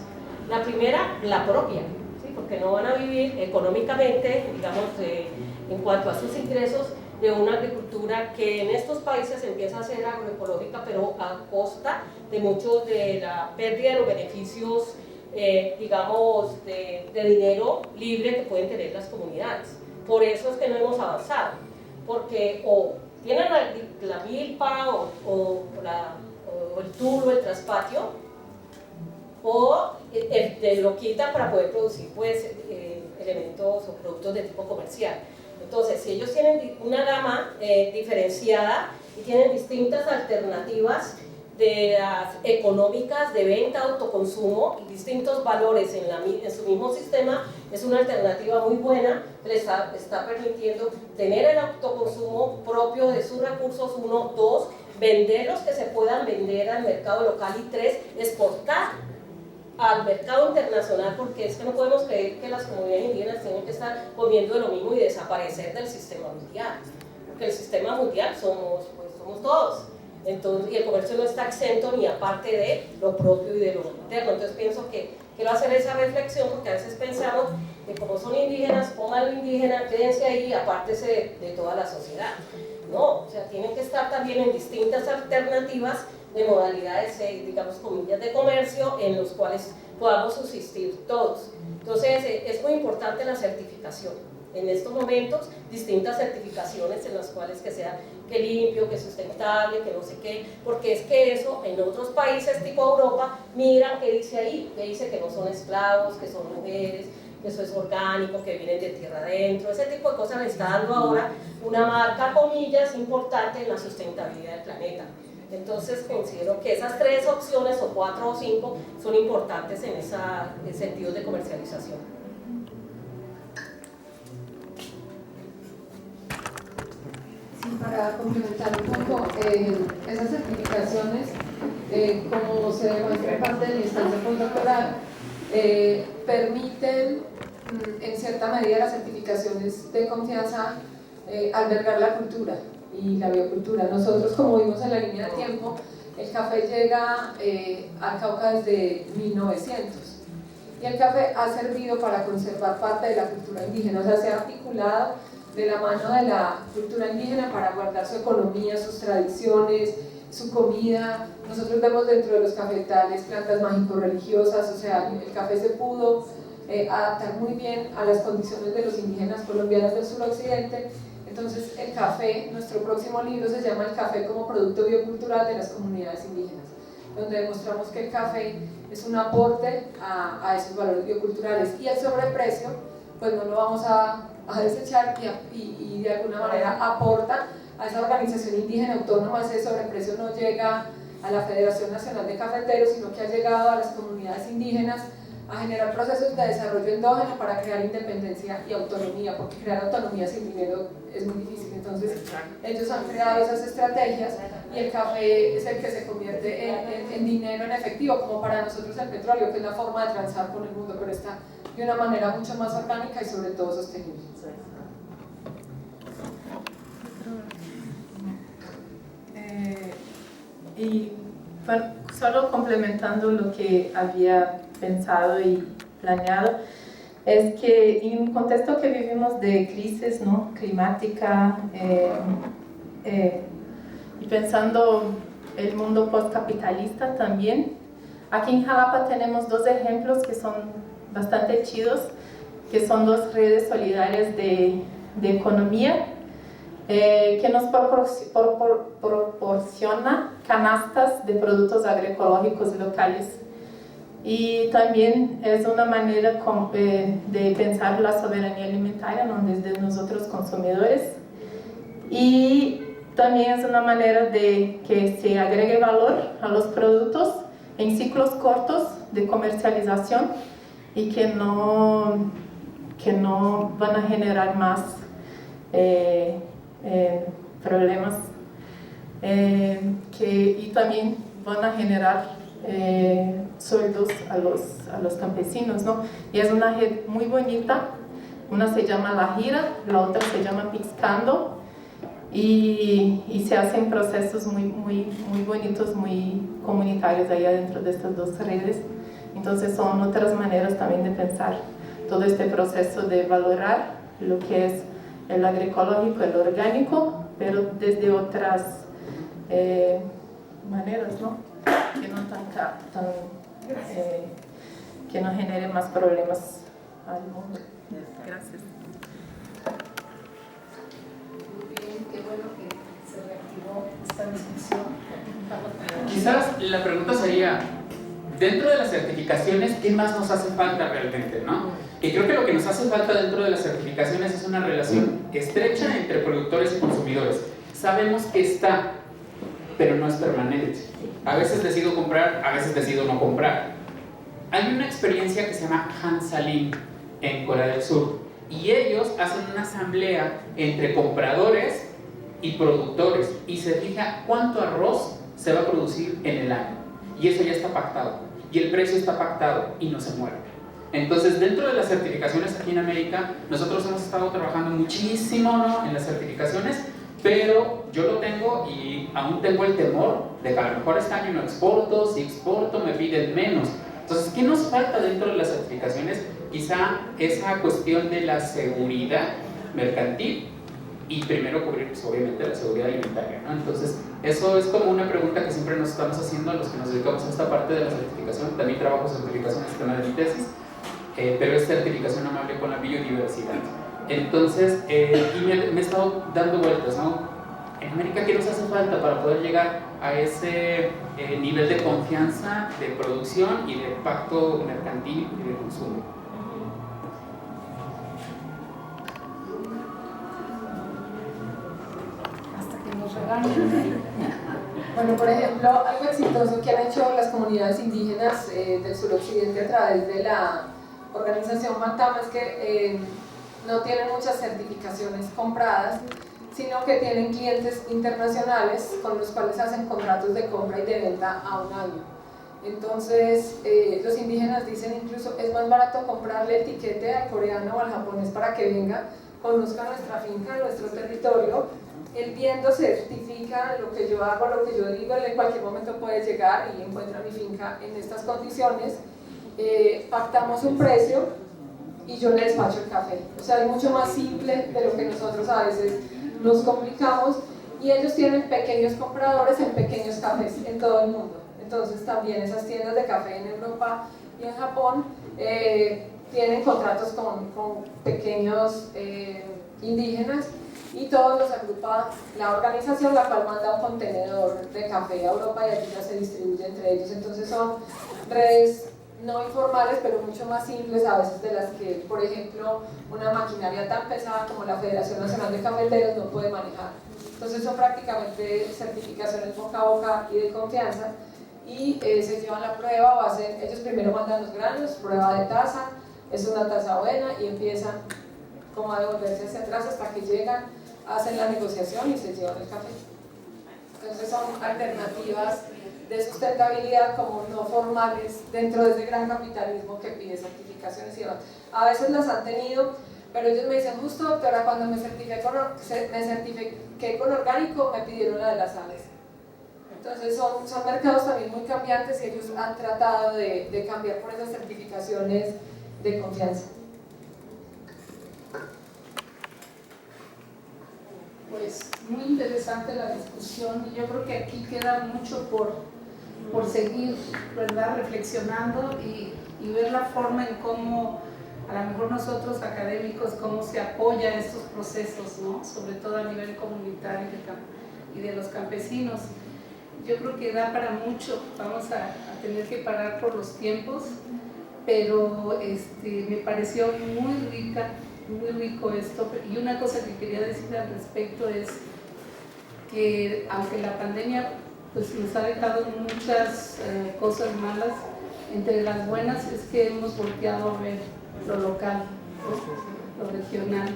La primera, la propia, ¿sí? Porque no van a vivir económicamente, digamos, en cuanto a sus ingresos, de una agricultura que en estos países empieza a ser agroecológica, pero a costa de mucho de la pérdida de los beneficios, digamos, de dinero libre que pueden tener las comunidades. Por eso es que no hemos avanzado, porque o tienen la milpa o el tulo, el traspatio, o lo quitan para poder producir pues, elementos o productos de tipo comercial. Entonces, si ellos tienen una gama diferenciada y tienen distintas alternativas de las económicas de venta, autoconsumo y distintos valores en su mismo sistema, es una alternativa muy buena, les está permitiendo tener el autoconsumo propio de sus recursos, 1, 2, venderlos que se puedan vender al mercado local, y 3, exportar al mercado internacional, porque es que no podemos creer que las comunidades indígenas tienen que estar comiendo de lo mismo y desaparecer del sistema mundial, porque el sistema mundial somos todos. Entonces, y el comercio no está exento ni aparte de lo propio y de lo interno. Entonces pienso que quiero hacer esa reflexión, porque a veces pensamos que como son indígenas, pongan lo indígena, quédense ahí y apártese de toda la sociedad. No, o sea, tienen que estar también en distintas alternativas de modalidades, digamos, comillas, de comercio, en los cuales podamos subsistir todos. Entonces, es muy importante la certificación. En estos momentos, distintas certificaciones en las cuales que sea que limpio, que sustentable, que no sé qué, porque es que eso en otros países tipo Europa, miran qué dice ahí, que dice que no son esclavos, que son mujeres, que eso es orgánico, que vienen de tierra adentro, ese tipo de cosas le está dando ahora una marca, comillas, importante en la sustentabilidad del planeta. Entonces considero que esas 3 opciones, o 4 o 5, son importantes en sentidos de comercialización. Para complementar un poco, esas certificaciones, como se demuestra en parte de la instancia postdoctoral, permiten en cierta medida las certificaciones de confianza albergar la cultura y la biocultura. Nosotros, como vimos en la línea de tiempo, el café llega al Cauca desde 1900 y el café ha servido para conservar parte de la cultura indígena, o sea, se ha articulado de la mano de la cultura indígena para guardar su economía, sus tradiciones, su comida. Nosotros vemos dentro de los cafetales plantas mágico-religiosas, o sea, el café se pudo adaptar muy bien a las condiciones de los indígenas colombianos del suroccidente. Entonces el café, nuestro próximo libro se llama El café como producto biocultural de las comunidades indígenas, donde demostramos que el café es un aporte a esos valores bioculturales, y el sobreprecio pues no lo vamos a desechar, y de alguna manera aporta a esa organización indígena autónoma. Ese sobreprecio no llega a la Federación Nacional de Cafeteros, sino que ha llegado a las comunidades indígenas a generar procesos de desarrollo endógeno para crear independencia y autonomía, porque crear autonomía sin dinero es muy difícil. Entonces ellos han creado esas estrategias, y el café es el que se convierte en dinero en efectivo, como para nosotros el petróleo, que es la forma de transar con el mundo, pero está de una manera mucho más orgánica y sobre todo sostenible. Y bueno, solo complementando lo que había pensado y planeado, es que en un contexto que vivimos de crisis, ¿no?, climática, y pensando el mundo postcapitalista también, aquí en Jalapa tenemos dos ejemplos que son bastante chidos, que son dos redes solidarias de economía, que nos proporciona canastas de productos agroecológicos locales. Y también es una manera de pensar la soberanía alimentaria, ¿no?, desde nosotros consumidores, y también es una manera de que se agregue valor a los productos en ciclos cortos de comercialización, y que no van a generar más problemas, y también van a generar sueldos a los campesinos, ¿no? Y es una red muy bonita, una se llama La Gira, la otra se llama Pixcando, y se hacen procesos muy bonitos, muy comunitarios ahí adentro de estas dos redes. Entonces son otras maneras también de pensar todo este proceso de valorar lo que es el agroecológico, el orgánico, pero desde otras maneras, ¿no?, que no que no genere más problemas al mundo. Gracias. Muy bien, qué bueno que se reactivó esta discusión. Quizás la pregunta sería, dentro de las certificaciones, ¿qué más nos hace falta realmente, no? Y creo que lo que nos hace falta dentro de las certificaciones es una relación estrecha entre productores y consumidores. Sabemos que está, pero no es permanente. A veces decido comprar, a veces decido no comprar. Hay una experiencia que se llama Hansalim en Corea del Sur, y ellos hacen una asamblea entre compradores y productores, y se fija cuánto arroz se va a producir en el año, y eso ya está pactado, y el precio está pactado y no se mueve. Entonces, dentro de las certificaciones aquí en América, nosotros hemos estado trabajando muchísimo, ¿no?, en las certificaciones, pero yo lo tengo y aún tengo el temor de que a lo mejor este año no exporto, si exporto me piden menos. Entonces, ¿qué nos falta dentro de las certificaciones? Quizá esa cuestión de la seguridad mercantil, y primero cubrir, pues, obviamente, la seguridad alimentaria, ¿no? Entonces, eso es como una pregunta que siempre nos estamos haciendo los que nos dedicamos a esta parte de la certificación. También trabajo certificación en el tema de mi tesis, pero es certificación amable con la biodiversidad. Entonces, y me he estado dando vueltas, ¿no? En América, ¿qué nos hace falta para poder llegar a ese nivel de confianza, de producción y de pacto mercantil y de consumo? Hasta que nos regañen. Bueno, por ejemplo, algo exitoso que han hecho las comunidades indígenas del suroccidente a través de la organización Mantama es que no tienen muchas certificaciones compradas, sino que tienen clientes internacionales con los cuales hacen contratos de compra y de venta a un año. Entonces, los indígenas dicen incluso es más barato comprarle etiquete al coreano o al japonés para que venga, conozca nuestra finca, nuestro territorio. Él viendo certifica lo que yo hago, lo que yo digo, él en cualquier momento puede llegar y encuentra mi finca en estas condiciones. Pactamos un precio y yo le despacho el café. O sea, es mucho más simple de lo que nosotros a veces nos complicamos, y ellos tienen pequeños compradores en pequeños cafés en todo el mundo. Entonces también esas tiendas de café en Europa y en Japón tienen contratos con pequeños indígenas, y todos los agrupa la organización, la cual manda un contenedor de café a Europa y allí ya se distribuye entre ellos. Entonces son redes no informales, pero mucho más simples a veces de las que, por ejemplo, una maquinaria tan pesada como la Federación Nacional de Cafeteros no puede manejar. Entonces son prácticamente certificaciones boca a boca y de confianza, y se llevan la prueba o hacen, ellos primero mandan los granos, prueba de taza, es una taza buena y empiezan como a devolverse hacia atrás hasta que llegan, hacen la negociación y se llevan el café. Entonces son alternativas de sustentabilidad como no formales dentro de ese gran capitalismo que pide certificaciones y demás. A veces las han tenido, pero ellos me dicen, justo doctora, cuando me certifiqué con orgánico me pidieron la de las aves. Entonces son mercados también muy cambiantes y ellos han tratado de cambiar por esas certificaciones de confianza. Pues muy interesante la discusión y yo creo que aquí queda mucho por seguir, ¿verdad?, reflexionando y ver la forma en cómo a lo mejor nosotros académicos cómo se apoya estos procesos, ¿no?, sobre todo a nivel comunitario y de los campesinos. Yo creo que da para mucho, vamos a tener que parar por los tiempos, pero me pareció muy rico esto. Y una cosa que quería decir al respecto es que aunque la pandemia pues, nos ha dejado muchas cosas malas, entre las buenas es que hemos volteado a ver lo local, lo regional,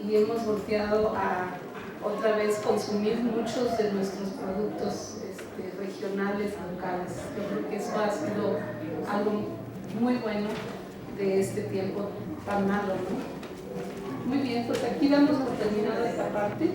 y hemos volteado a otra vez consumir muchos de nuestros productos regionales, locales. Yo creo que eso ha sido algo muy bueno de este tiempo tan malo, ¿no? Muy bien, pues aquí damos por terminada esta parte.